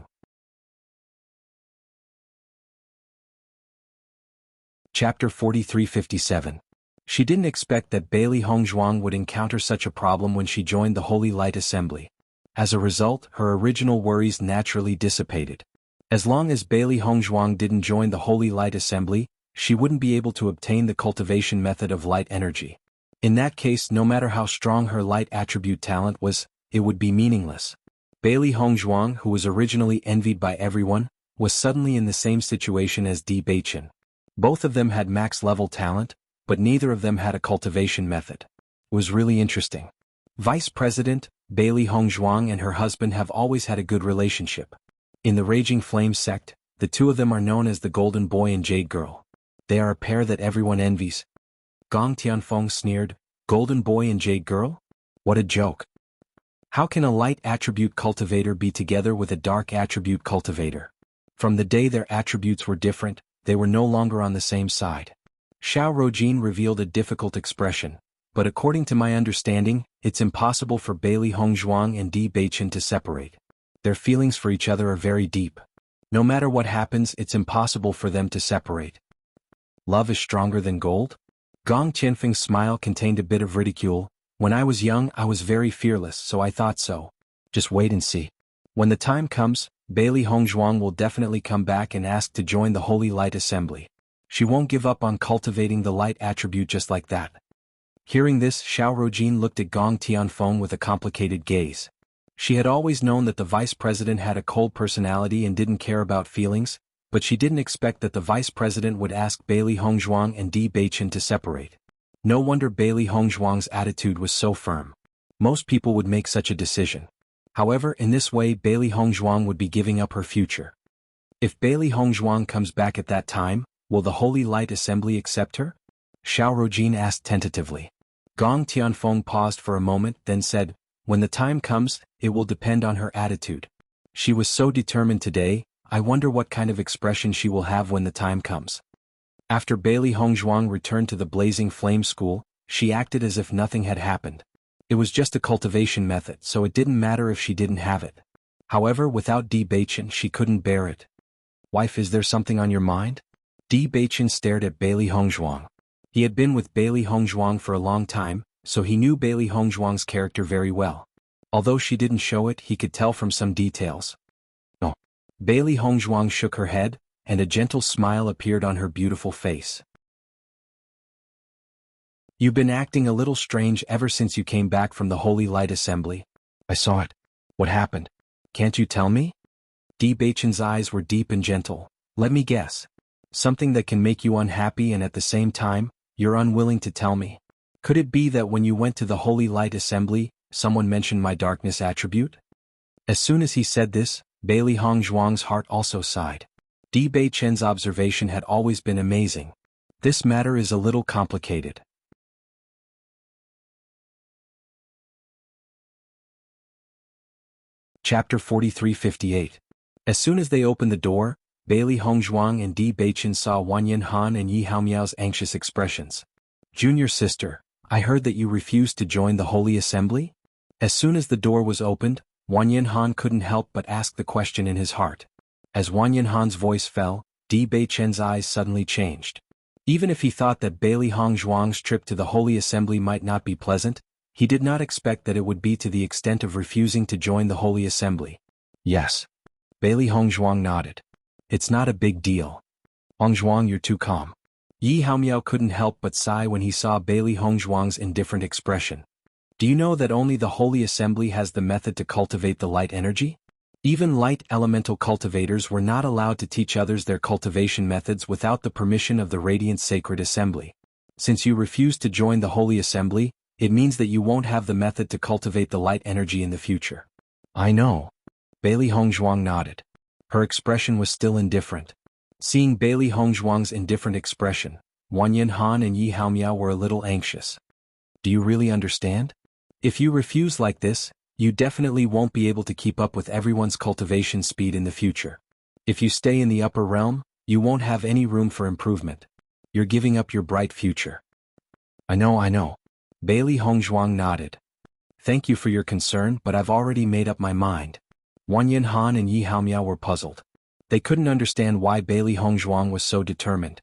Chapter 4357. She didn't expect that Bailey Hongzhuang would encounter such a problem when she joined the Holy Light Assembly. As a result, her original worries naturally dissipated. As long as Bailey Hongzhuang didn't join the Holy Light Assembly, she wouldn't be able to obtain the cultivation method of light energy. In that case, no matter how strong her light attribute talent was, it would be meaningless. Bailey Hongzhuang, who was originally envied by everyone, was suddenly in the same situation as Di Beichen. Both of them had max-level talent, but neither of them had a cultivation method. It was really interesting. Vice President, Bailey Hongzhuang and her husband have always had a good relationship. In the Raging Flame sect, the two of them are known as the Golden Boy and Jade Girl. They are a pair that everyone envies. Gong Tianfeng sneered, Golden Boy and Jade Girl? What a joke. How can a light attribute cultivator be together with a dark attribute cultivator? From the day their attributes were different, they were no longer on the same side. Xiao Rojin revealed a difficult expression, but according to my understanding, it's impossible for Bailey Hongzhuang and Di Beichen to separate. Their feelings for each other are very deep. No matter what happens, it's impossible for them to separate. Love is stronger than gold? Gong Tianfeng's smile contained a bit of ridicule. When I was young, I was very fearless, so I thought so. Just wait and see. When the time comes, Bailey Hongzhuang will definitely come back and ask to join the Holy Light Assembly. She won't give up on cultivating the light attribute just like that. Hearing this, Xiao Rojin looked at Gong Tianfeng with a complicated gaze. She had always known that the vice president had a cold personality and didn't care about feelings, but she didn't expect that the vice president would ask Bailey Hongzhuang and Di Beichen to separate. No wonder Bailey Hongzhuang's attitude was so firm. Most people would make such a decision. However, in this way Bailey Hongzhuang would be giving up her future. If Bailey Hongzhuang comes back at that time, will the Holy Light Assembly accept her? Xiao Rojin asked tentatively. Gong Tianfeng paused for a moment, then said, when the time comes, it will depend on her attitude. She was so determined today, I wonder what kind of expression she will have when the time comes. After Bailey Hongzhuang returned to the Blazing Flame School, she acted as if nothing had happened. It was just a cultivation method, so it didn't matter if she didn't have it. However, without Di Beichen she couldn't bear it. Wife, is there something on your mind? Di Beichen stared at Bailey Hongzhuang. He had been with Bailey Hongzhuang for a long time, so he knew Bailey Hongzhuang's character very well. Although she didn't show it, he could tell from some details. No. Bailey Hongzhuang shook her head, and a gentle smile appeared on her beautiful face. You've been acting a little strange ever since you came back from the Holy Light Assembly. I saw it. What happened? Can't you tell me? Di Beichen's eyes were deep and gentle. Let me guess. Something that can make you unhappy and at the same time, you're unwilling to tell me. Could it be that when you went to the Holy Light Assembly, someone mentioned my darkness attribute? As soon as he said this, Bailey Hongzhuang's heart also sighed. Di Beichen's observation had always been amazing. This matter is a little complicated. Chapter 4358. As soon as they opened the door, Bailey Hongzhuang and Di Beichen saw Wanyan Han and Yi Haomiao's anxious expressions. Junior sister, I heard that you refused to join the Holy Assembly? As soon as the door was opened, Wanyan Han couldn't help but ask the question in his heart. As Wanyan Han's voice fell, Di Beichen's eyes suddenly changed. Even if he thought that Bailey Hongzhuang's trip to the Holy Assembly might not be pleasant, he did not expect that it would be to the extent of refusing to join the Holy Assembly. Yes. Bailey Hongzhuang nodded. It's not a big deal. Hongzhuang, you're too calm. Yi Haomiao couldn't help but sigh when he saw Bailey Hongzhuang's indifferent expression. Do you know that only the Holy Assembly has the method to cultivate the light energy? Even light elemental cultivators were not allowed to teach others their cultivation methods without the permission of the Radiant Sacred Assembly. Since you refuse to join the Holy Assembly, it means that you won't have the method to cultivate the light energy in the future. I know. Bailey Hongzhuang nodded. Her expression was still indifferent. Seeing Bailey Hongzhuang's indifferent expression, Wanyan Han and Yi Haomiao were a little anxious. Do you really understand? If you refuse like this, you definitely won't be able to keep up with everyone's cultivation speed in the future. If you stay in the upper realm, you won't have any room for improvement. You're giving up your bright future. I know. Bailey Hongzhuang nodded. Thank you for your concern, but I've already made up my mind. Wanyan Han and Yi Haomiao were puzzled. They couldn't understand why Bailey Hongzhuang was so determined.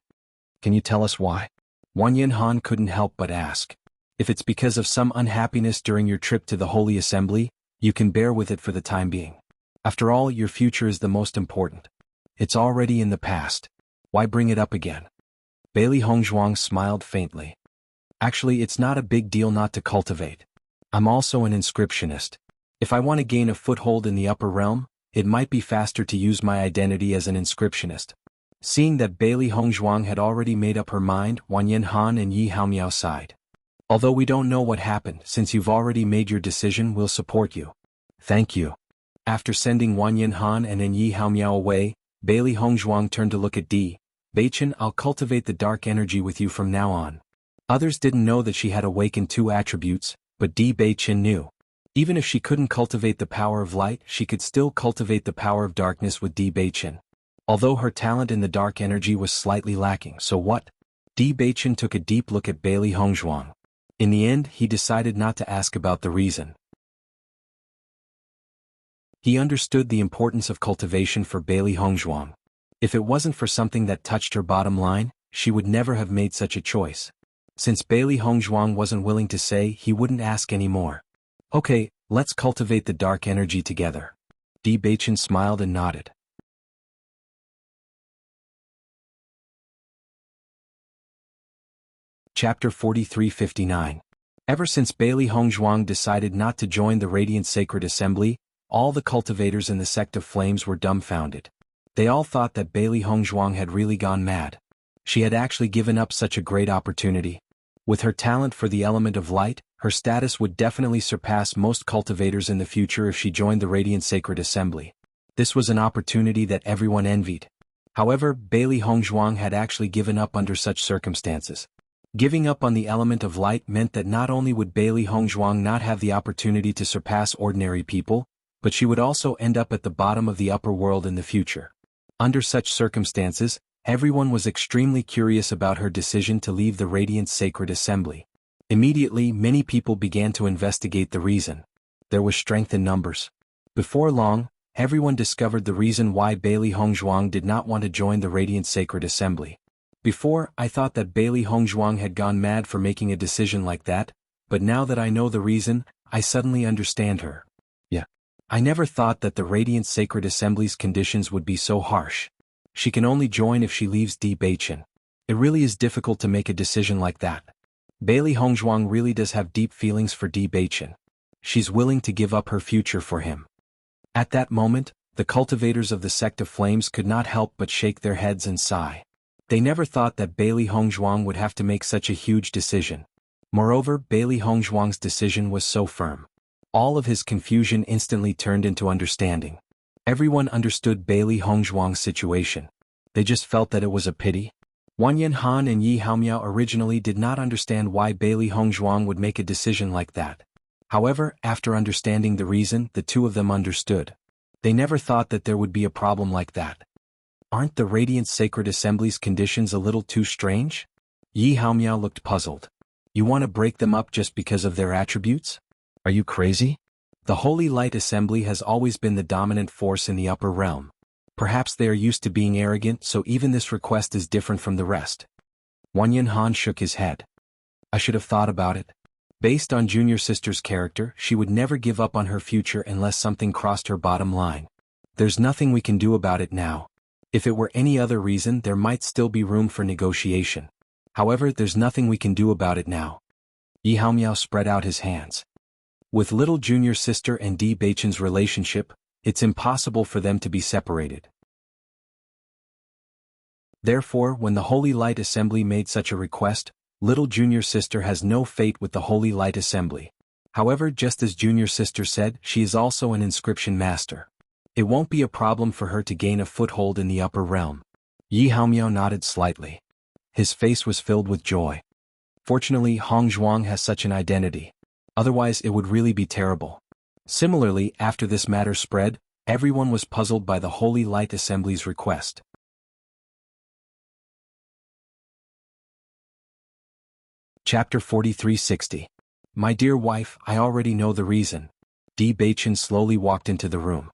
Can you tell us why? Wanyan Han couldn't help but ask. If it's because of some unhappiness during your trip to the Holy Assembly, you can bear with it for the time being. After all, your future is the most important. It's already in the past. Why bring it up again? Bailey Hongzhuang smiled faintly. Actually, it's not a big deal not to cultivate. I'm also an inscriptionist. If I want to gain a foothold in the upper realm, it might be faster to use my identity as an inscriptionist. Seeing that Bailey Hongzhuang had already made up her mind, Wanyan Han and Yi Haomiao sighed. Although we don't know what happened, since you've already made your decision, we'll support you. Thank you. After sending Wanyan Han and Yi Haomiao away, Bailey Hongzhuang turned to look at Di Beichen. I'll cultivate the dark energy with you from now on. Others didn't know that she had awakened two attributes, but Di Beichen knew. Even if she couldn't cultivate the power of light, she could still cultivate the power of darkness with Di Beichen. Although her talent in the dark energy was slightly lacking, so what? Di Beichen took a deep look at Bailey Hongzhuang. In the end, he decided not to ask about the reason. He understood the importance of cultivation for Bailey Hongzhuang. If it wasn't for something that touched her bottom line, she would never have made such a choice. Since Bailey Hongzhuang wasn't willing to say, he wouldn't ask anymore. Okay, let's cultivate the dark energy together. Di Beichen smiled and nodded. Chapter 4359. Ever since Bailey Hongzhuang decided not to join the Radiant Sacred Assembly, all the cultivators in the Sect of Flames were dumbfounded. They all thought that Bailey Hongzhuang had really gone mad. She had actually given up such a great opportunity. With her talent for the element of light, her status would definitely surpass most cultivators in the future if she joined the Radiant Sacred Assembly. This was an opportunity that everyone envied. However, Bailey Hongzhuang had actually given up under such circumstances. Giving up on the element of light meant that not only would Bailey Hongzhuang not have the opportunity to surpass ordinary people, but she would also end up at the bottom of the upper world in the future. Under such circumstances, everyone was extremely curious about her decision to leave the Radiant Sacred Assembly. Immediately, many people began to investigate the reason. There was strength in numbers. Before long, everyone discovered the reason why Bailey Hongzhuang did not want to join the Radiant Sacred Assembly. Before, I thought that Bailey Hongzhuang had gone mad for making a decision like that, but now that I know the reason, I suddenly understand her. Yeah. I never thought that the Radiant Sacred Assembly's conditions would be so harsh. She can only join if she leaves Di Beichen. It really is difficult to make a decision like that. Bailey Hongzhuang really does have deep feelings for Di Beichen. She's willing to give up her future for him. At that moment, the cultivators of the Sect of Flames could not help but shake their heads and sigh. They never thought that Bailey Hongzhuang would have to make such a huge decision. Moreover, Bailey Hongzhuang's decision was so firm. All of his confusion instantly turned into understanding. Everyone understood Bailey Hongzhuang's situation. They just felt that it was a pity. Wanyan Han and Yi Haomiao originally did not understand why Bailey Hongzhuang would make a decision like that. However, after understanding the reason, the two of them understood. They never thought that there would be a problem like that. Aren't the Radiant Sacred Assembly's conditions a little too strange? Yi Haomiao looked puzzled. You want to break them up just because of their attributes? Are you crazy? The Holy Light Assembly has always been the dominant force in the upper realm. Perhaps they are used to being arrogant, so even this request is different from the rest. Wanyan Han shook his head. I should have thought about it. Based on junior sister's character, she would never give up on her future unless something crossed her bottom line. There's nothing we can do about it now. If it were any other reason, there might still be room for negotiation. However, there's nothing we can do about it now. Yi Haomiao spread out his hands. With little junior sister and Di Beichen's relationship, it's impossible for them to be separated. Therefore, when the Holy Light Assembly made such a request, little junior sister has no fate with the Holy Light Assembly. However, just as junior sister said, she is also an inscription master. It won't be a problem for her to gain a foothold in the upper realm. Yi Haomiao nodded slightly. His face was filled with joy. Fortunately, Hong Zhuang has such an identity. Otherwise it would really be terrible. Similarly, after this matter spread, everyone was puzzled by the Holy Light Assembly's request. Chapter 4360. My dear wife, I already know the reason. Di Beichen slowly walked into the room.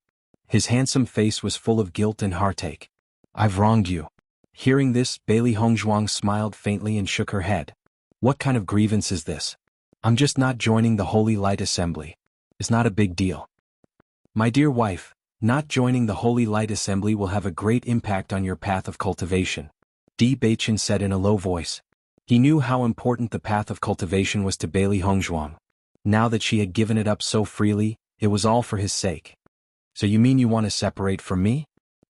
His handsome face was full of guilt and heartache. I've wronged you. Hearing this, Bailey Hongzhuang smiled faintly and shook her head. What kind of grievance is this? I'm just not joining the Holy Light Assembly. It's not a big deal. My dear wife, not joining the Holy Light Assembly will have a great impact on your path of cultivation. Di Beichen said in a low voice. He knew how important the path of cultivation was to Bailey Hongzhuang. Now that she had given it up so freely, it was all for his sake. So you mean you want to separate from me?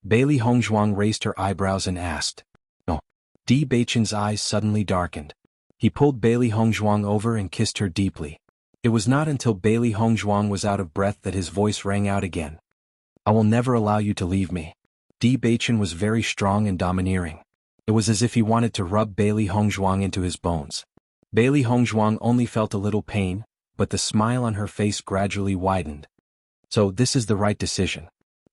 Bailey Hongzhuang raised her eyebrows and asked. No. Di Beichen's eyes suddenly darkened. He pulled Bailey Hongzhuang over and kissed her deeply. It was not until Bailey Hongzhuang was out of breath that his voice rang out again. I will never allow you to leave me. Di Beichen was very strong and domineering. It was as if he wanted to rub Bailey Hongzhuang into his bones. Bailey Hongzhuang only felt a little pain, but the smile on her face gradually widened. So this is the right decision.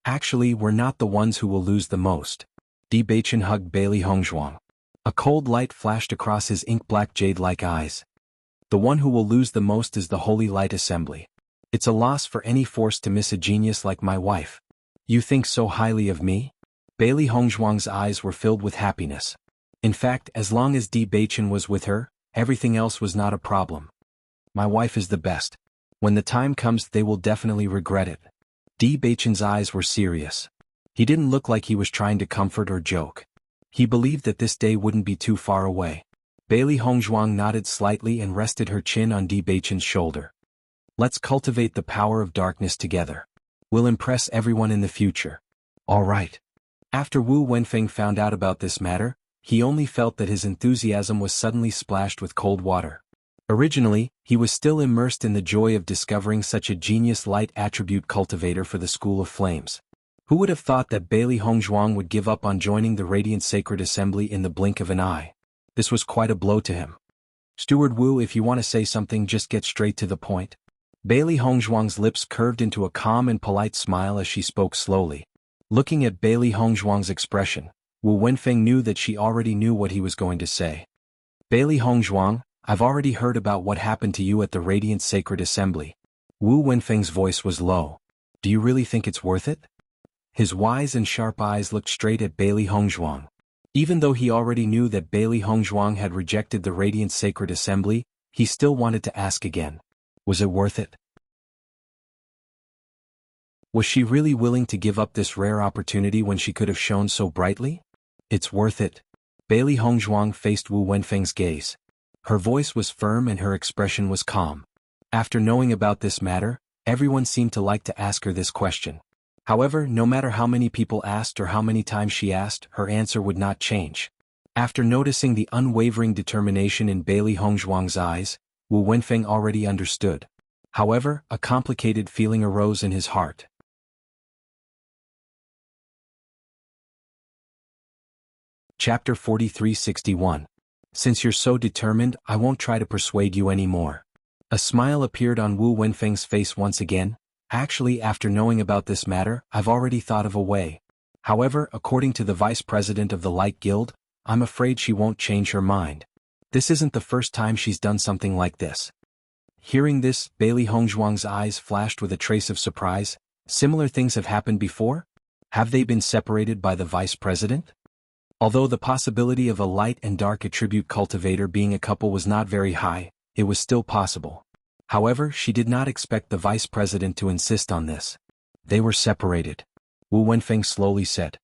Actually, we're not the ones who will lose the most. Di Beichen hugged Bailey Hongzhuang. A cold light flashed across his ink-black jade-like eyes. The one who will lose the most is the Holy Light Assembly. It's a loss for any force to miss a genius like my wife. You think so highly of me? Bailey Hongzhuang's eyes were filled with happiness. In fact, as long as Di Beichen was with her, everything else was not a problem. My wife is the best. When the time comes, they will definitely regret it. Di Beichen's eyes were serious. He didn't look like he was trying to comfort or joke. He believed that this day wouldn't be too far away. Bailey Hongzhuang nodded slightly and rested her chin on Di Beichen's shoulder. Let's cultivate the power of darkness together. We'll impress everyone in the future. All right. After Wu Wenfeng found out about this matter, he only felt that his enthusiasm was suddenly splashed with cold water. Originally, he was still immersed in the joy of discovering such a genius light attribute cultivator for the School of Flames. Who would have thought that Bailey Hongzhuang would give up on joining the Radiant Sacred Assembly in the blink of an eye? This was quite a blow to him. Steward Wu, if you want to say something, just get straight to the point. Bailey Hongzhuang's lips curved into a calm and polite smile as she spoke slowly. Looking at Bailey Hongzhuang's expression, Wu Wenfeng knew that she already knew what he was going to say. Bailey Hongzhuang, I've already heard about what happened to you at the Radiant Sacred Assembly. Wu Wenfeng's voice was low. Do you really think it's worth it? His wise and sharp eyes looked straight at Bailey Hongzhuang. Even though he already knew that Bailey Hongzhuang had rejected the Radiant Sacred Assembly, he still wanted to ask again. Was it worth it? Was she really willing to give up this rare opportunity when she could have shone so brightly? It's worth it. Bailey Hongzhuang faced Wu Wenfeng's gaze. Her voice was firm and her expression was calm. After knowing about this matter, everyone seemed to like to ask her this question. However, no matter how many people asked or how many times she asked, her answer would not change. After noticing the unwavering determination in Bailey Hongzhuang's eyes, Wu Wenfeng already understood. However, a complicated feeling arose in his heart. Chapter 4361. Since you're so determined, I won't try to persuade you anymore. A smile appeared on Wu Wenfeng's face once again. Actually, after knowing about this matter, I've already thought of a way. However, according to the vice president of the Light Guild, I'm afraid she won't change her mind. This isn't the first time she's done something like this. Hearing this, Bailey Hongzhuang's eyes flashed with a trace of surprise. Similar things have happened before? Have they been separated by the vice president? Although the possibility of a light and dark attribute cultivator being a couple was not very high, it was still possible. However, she did not expect the vice president to insist on this. They were separated. Wu Wenfeng slowly said.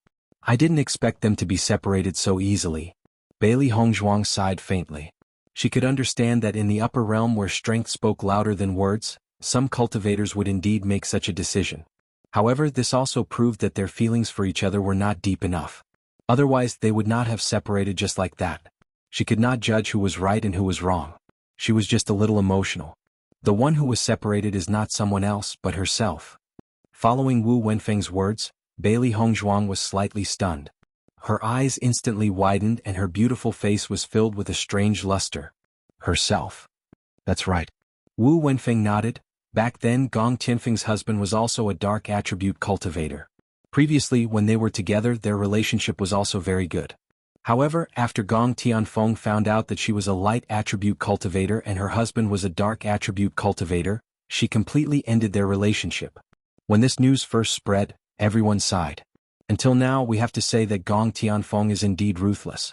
I didn't expect them to be separated so easily. Bailey Hongzhuang sighed faintly. She could understand that in the upper realm where strength spoke louder than words, some cultivators would indeed make such a decision. However, this also proved that their feelings for each other were not deep enough. Otherwise, they would not have separated just like that. She could not judge who was right and who was wrong. She was just a little emotional. The one who was separated is not someone else but herself. Following Wu Wenfeng's words, Bailey Hongzhuang was slightly stunned. Her eyes instantly widened and her beautiful face was filled with a strange luster. Herself. That's right. Wu Wenfeng nodded. Back then Gong Tianfeng's husband was also a dark attribute cultivator. Previously, when they were together, their relationship was also very good. However, after Gong Tianfeng found out that she was a light attribute cultivator and her husband was a dark attribute cultivator, she completely ended their relationship. When this news first spread, everyone sighed. Until now, we have to say that Gong Tianfeng is indeed ruthless.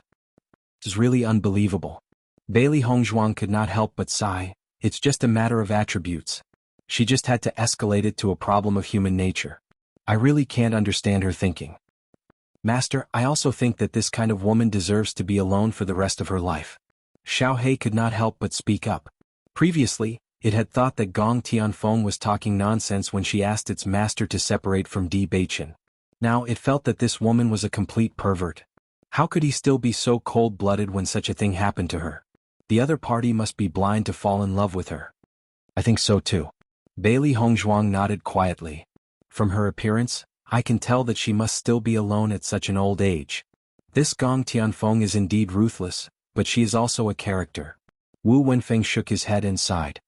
It's really unbelievable. Bailey Hongzhuang could not help but sigh. It's just a matter of attributes. She just had to escalate it to a problem of human nature. I really can't understand her thinking. Master, I also think that this kind of woman deserves to be alone for the rest of her life. Xiao He could not help but speak up. Previously, it had thought that Gong Tianfeng was talking nonsense when she asked its master to separate from Di Beichen. Now it felt that this woman was a complete pervert. How could he still be so cold-blooded when such a thing happened to her? The other party must be blind to fall in love with her. I think so too. Bailey Hongzhuang nodded quietly. From her appearance, I can tell that she must still be alone at such an old age. This Gong Tianfeng is indeed ruthless, but she is also a character. Wu Wenfeng shook his head and sighed.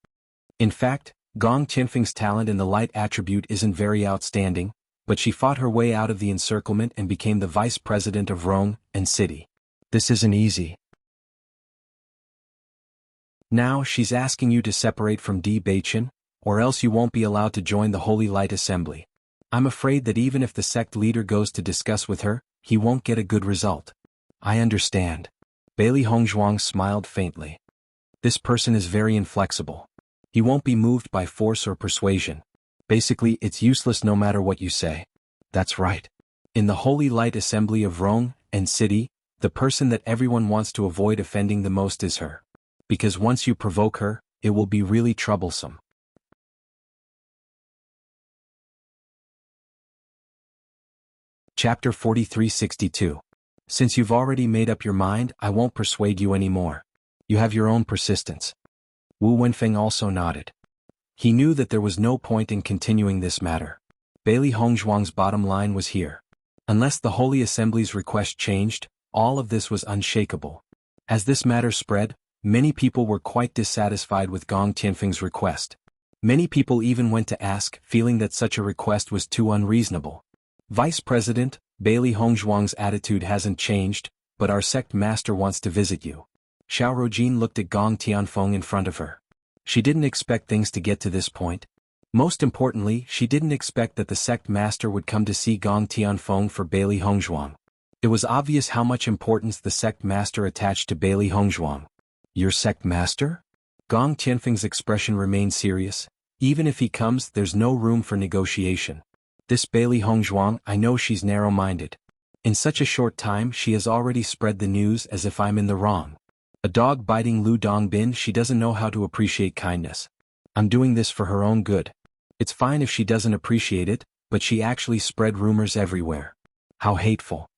In fact, Gong Tianfeng's talent in the light attribute isn't very outstanding, but she fought her way out of the encirclement and became the vice president of Rome and City. This isn't easy. Now she's asking you to separate from Di Beichen, or else you won't be allowed to join the Holy Light Assembly. I'm afraid that even if the sect leader goes to discuss with her, he won't get a good result. I understand. Bailey Hongzhuang smiled faintly. This person is very inflexible. He won't be moved by force or persuasion. Basically, it's useless no matter what you say. That's right. In the Holy Light Assembly of Rome and City, the person that everyone wants to avoid offending the most is her. Because once you provoke her, it will be really troublesome. Chapter 4362. Since you've already made up your mind, I won't persuade you anymore. You have your own persistence. Wu Wenfeng also nodded. He knew that there was no point in continuing this matter. Bailey Hongzhuang's bottom line was here. Unless the Holy Assembly's request changed, all of this was unshakable. As this matter spread, many people were quite dissatisfied with Gong Tianfeng's request. Many people even went to ask, feeling that such a request was too unreasonable. Vice President, Bailey Hongzhuang's attitude hasn't changed, but our sect master wants to visit you. Xiao Rojin looked at Gong Tianfeng in front of her. She didn't expect things to get to this point. Most importantly, she didn't expect that the sect master would come to see Gong Tianfeng for Bailey Hongzhuang. It was obvious how much importance the sect master attached to Bailey Hongzhuang. Your sect master? Gong Tianfeng's expression remained serious. Even if he comes, there's no room for negotiation. This Bailey Hongzhuang, I know she's narrow-minded. In such a short time she has already spread the news as if I'm in the wrong. A dog biting Lu Dongbin, she doesn't know how to appreciate kindness. I'm doing this for her own good. It's fine if she doesn't appreciate it, but she actually spread rumors everywhere. How hateful.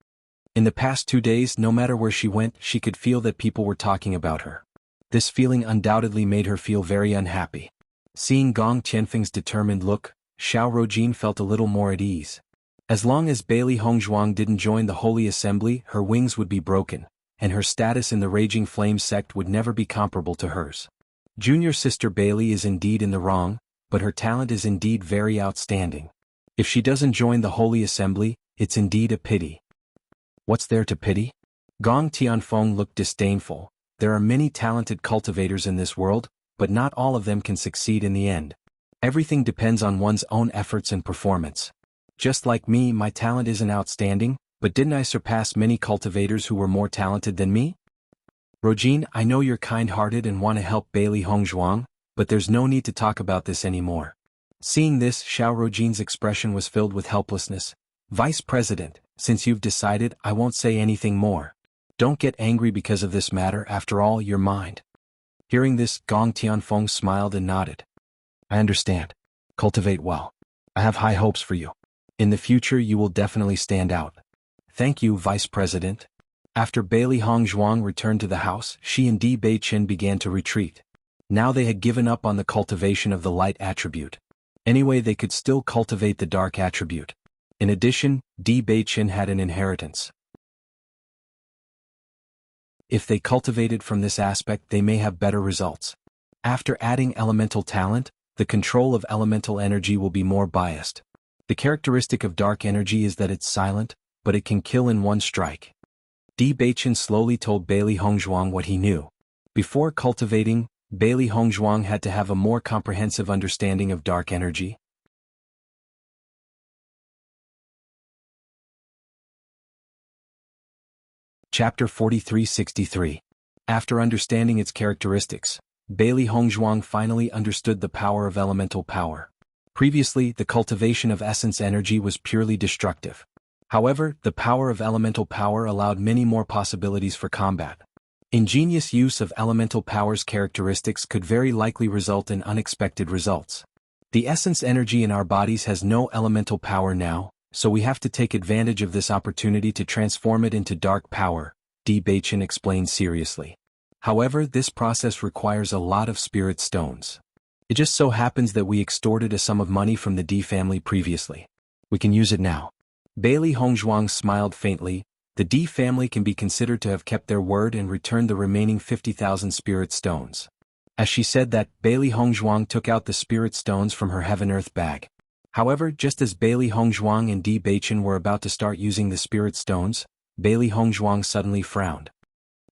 In the past 2 days, no matter where she went, she could feel that people were talking about her. This feeling undoubtedly made her feel very unhappy. Seeing Gong Tianfeng's determined look, Xiao Rojin felt a little more at ease. As long as Bailey Hongzhuang didn't join the Holy Assembly, her wings would be broken, and her status in the Raging Flame sect would never be comparable to hers. Junior sister Bailey is indeed in the wrong, but her talent is indeed very outstanding. If she doesn't join the Holy Assembly, it's indeed a pity. What's there to pity? Gong Tianfeng looked disdainful. There are many talented cultivators in this world, but not all of them can succeed in the end. Everything depends on one's own efforts and performance. Just like me, my talent isn't outstanding, But didn't I surpass many cultivators who were more talented than me? Rojin, I know you're kind-hearted and want to help Bailey Hongzhuang, but there's no need to talk about this anymore. Seeing this, Xiao Rojin's expression was filled with helplessness. Vice President, since you've decided, I won't say anything more. Don't get angry because of this matter, after all, you're mine. Hearing this, Gong Tianfeng smiled and nodded. I understand. Cultivate well. I have high hopes for you. In the future you will definitely stand out. Thank you, Vice President. After Bailey Hongzhuang returned to the house, she and Di Beiqin began to retreat. Now they had given up on the cultivation of the light attribute. Anyway, they could still cultivate the dark attribute. In addition, Di Beiqin had an inheritance. If they cultivated from this aspect, they may have better results. After adding elemental talent, the control of elemental energy will be more biased. The characteristic of dark energy is that it's silent, but it can kill in one strike. Di Beiqin slowly told Bailey Hongzhuang what he knew. Before cultivating, Bailey Hongzhuang had to have a more comprehensive understanding of dark energy. Chapter 4363. After understanding its characteristics, Bailey Hongzhuang finally understood the power of elemental power. Previously, the cultivation of essence energy was purely destructive. However, the power of elemental power allowed many more possibilities for combat. Ingenious use of elemental power's characteristics could very likely result in unexpected results. The essence energy in our bodies has no elemental power now, so we have to take advantage of this opportunity to transform it into dark power, Di Beiqin explained seriously. However, this process requires a lot of spirit stones. It just so happens that we extorted a sum of money from the Di family previously. We can use it now. Bailey Hongzhuang smiled faintly. The Di family can be considered to have kept their word and returned the remaining 50,000 spirit stones. As she said that, Bailey Hongzhuang took out the spirit stones from her heaven-earth bag. However, just as Bailey Hongzhuang and Di Beiqin were about to start using the spirit stones, Bailey Hongzhuang suddenly frowned.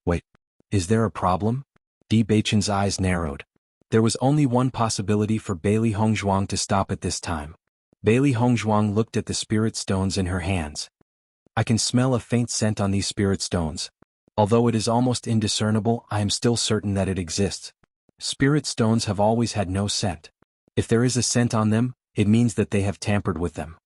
Wait, is there a problem? Di Beiqin's eyes narrowed. There was only one possibility for Bailey Hongzhuang to stop at this time. Bailey Hongzhuang looked at the spirit stones in her hands. I can smell a faint scent on these spirit stones. Although it is almost indiscernible, I am still certain that it exists. Spirit stones have always had no scent. If there is a scent on them, it means that they have tampered with them.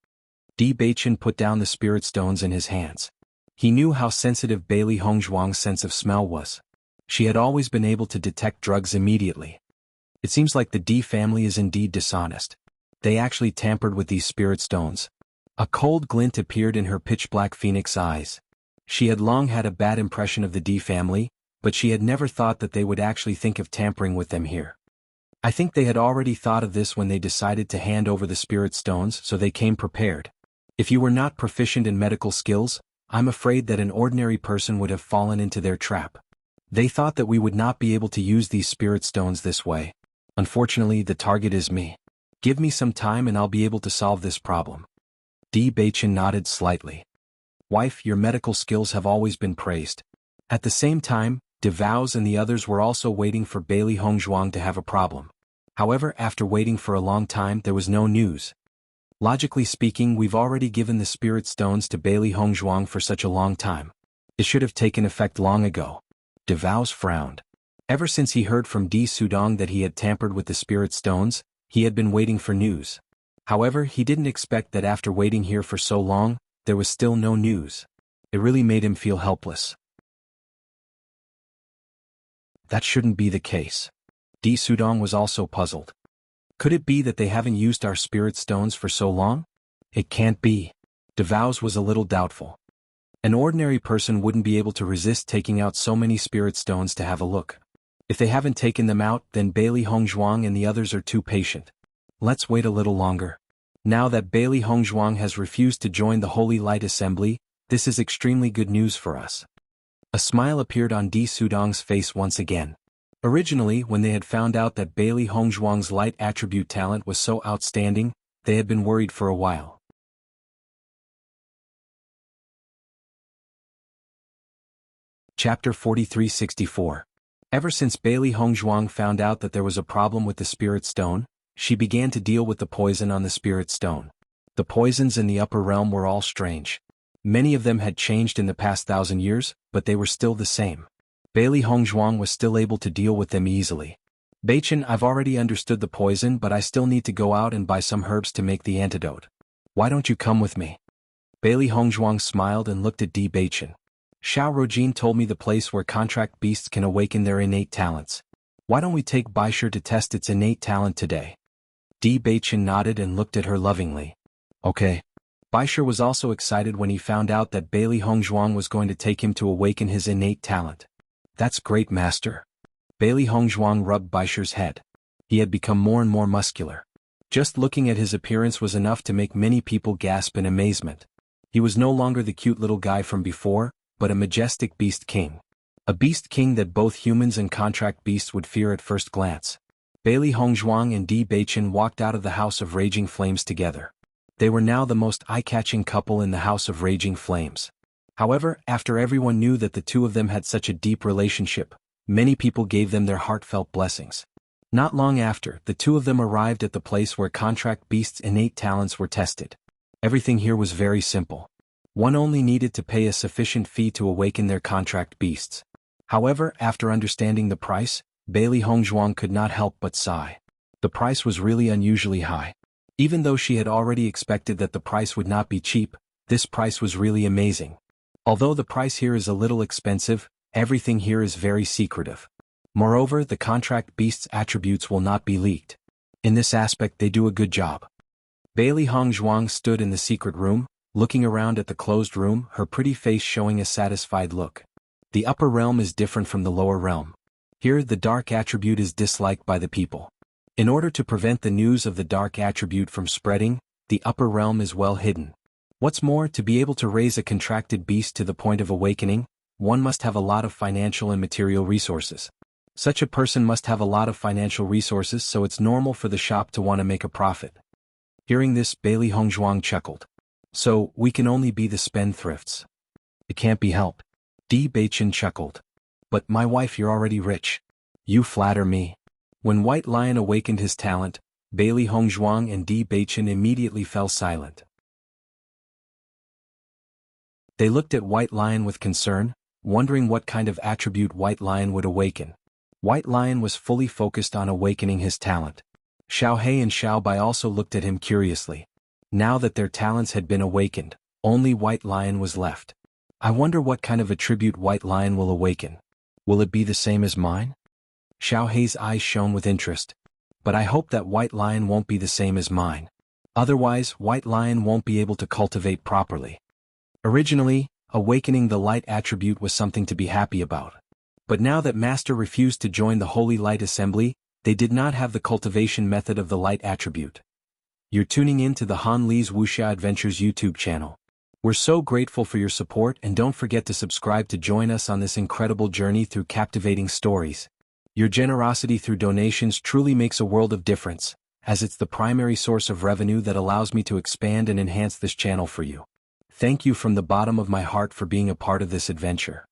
Di Beiqin put down the spirit stones in his hands. He knew how sensitive Bailey Hongzhuang's sense of smell was. She had always been able to detect drugs immediately. It seems like the Di family is indeed dishonest. They actually tampered with these spirit stones. A cold glint appeared in her pitch-black phoenix eyes. She had long had a bad impression of the Di family, but she had never thought that they would actually think of tampering with them here. I think they had already thought of this when they decided to hand over the spirit stones, so they came prepared. If you were not proficient in medical skills, I'm afraid that an ordinary person would have fallen into their trap. They thought that we would not be able to use these spirit stones this way. Unfortunately, the target is me. Give me some time and I'll be able to solve this problem. Di Beiqin nodded slightly. Wife, your medical skills have always been praised. At the same time, De Vows and the others were also waiting for Bailey Hongzhuang to have a problem. However, after waiting for a long time, there was no news. Logically speaking, we've already given the spirit stones to Bailey Hongzhuang for such a long time. It should have taken effect long ago. De Vows frowned. Ever since he heard from Di Sudong that he had tampered with the spirit stones, he had been waiting for news. However, he didn't expect that after waiting here for so long, there was still no news. It really made him feel helpless. That shouldn't be the case. Di Sudong was also puzzled. Could it be that they haven't used our spirit stones for so long? It can't be. De Vows was a little doubtful. An ordinary person wouldn't be able to resist taking out so many spirit stones to have a look. If they haven't taken them out, then Bailey Hongzhuang and the others are too patient. Let's wait a little longer. Now that Bailey Hongzhuang has refused to join the Holy Light Assembly, this is extremely good news for us. A smile appeared on Di Sudong's face once again. Originally, when they had found out that Bailey Hongzhuang's light attribute talent was so outstanding, they had been worried for a while. Chapter 4364. Ever since Bailey Hongzhuang found out that there was a problem with the spirit stone, she began to deal with the poison on the spirit stone. The poisons in the upper realm were all strange. Many of them had changed in the past 1,000 years, but they were still the same. Bailey Hongzhuang was still able to deal with them easily. Beichen, I've already understood the poison, but I still need to go out and buy some herbs to make the antidote. Why don't you come with me? Bailey Hongzhuang smiled and looked at Di Beichen. Xiao Rojin told me the place where contract beasts can awaken their innate talents. Why don't we take Baisher to test its innate talent today? Di Beichen nodded and looked at her lovingly. Okay. Baisher was also excited when he found out that Bailey Hongzhuang was going to take him to awaken his innate talent. That's great, master. Bailey Hongzhuang rubbed Baisher's head. He had become more and more muscular. Just looking at his appearance was enough to make many people gasp in amazement. He was no longer the cute little guy from before, but a majestic beast king. A beast king that both humans and contract beasts would fear at first glance. Bailey Hongzhuang and Di Beichen walked out of the House of Raging Flames together. They were now the most eye-catching couple in the House of Raging Flames. However, after everyone knew that the two of them had such a deep relationship, many people gave them their heartfelt blessings. Not long after, the two of them arrived at the place where contract beasts' innate talents were tested. Everything here was very simple. One only needed to pay a sufficient fee to awaken their contract beasts. However, after understanding the price, Bailey Hongzhuang could not help but sigh. The price was really unusually high. Even though she had already expected that the price would not be cheap, this price was really amazing. Although the price here is a little expensive, everything here is very secretive. Moreover, the contract beast's attributes will not be leaked. In this aspect they do a good job. Bailey Hongzhuang stood in the secret room, looking around at the closed room, her pretty face showing a satisfied look. The upper realm is different from the lower realm. Here the dark attribute is disliked by the people. In order to prevent the news of the dark attribute from spreading, the upper realm is well hidden. What's more, to be able to raise a contracted beast to the point of awakening, one must have a lot of financial and material resources. Such a person must have a lot of financial resources, so it's normal for the shop to want to make a profit. Hearing this, Bailey Hongzhuang chuckled. So, we can only be the spendthrifts. It can't be helped. Di Beichen chuckled. But my wife, you're already rich. You flatter me. When White Lion awakened his talent, Bailey Hongzhuang and Di Beichen immediately fell silent. They looked at White Lion with concern, wondering what kind of attribute White Lion would awaken. White Lion was fully focused on awakening his talent. Xiao He and Xiao Bai also looked at him curiously. Now that their talents had been awakened, only White Lion was left. I wonder what kind of attribute White Lion will awaken. Will it be the same as mine? Xiao He's eyes shone with interest. But I hope that White Lion won't be the same as mine. Otherwise, White Lion won't be able to cultivate properly. Originally, awakening the light attribute was something to be happy about. But now that Master refused to join the Holy Light Assembly, they did not have the cultivation method of the light attribute. You're tuning in to the Han Li's Wuxia Adventures YouTube channel. We're so grateful for your support, and don't forget to subscribe to join us on this incredible journey through captivating stories. Your generosity through donations truly makes a world of difference, as it's the primary source of revenue that allows me to expand and enhance this channel for you. Thank you from the bottom of my heart for being a part of this adventure.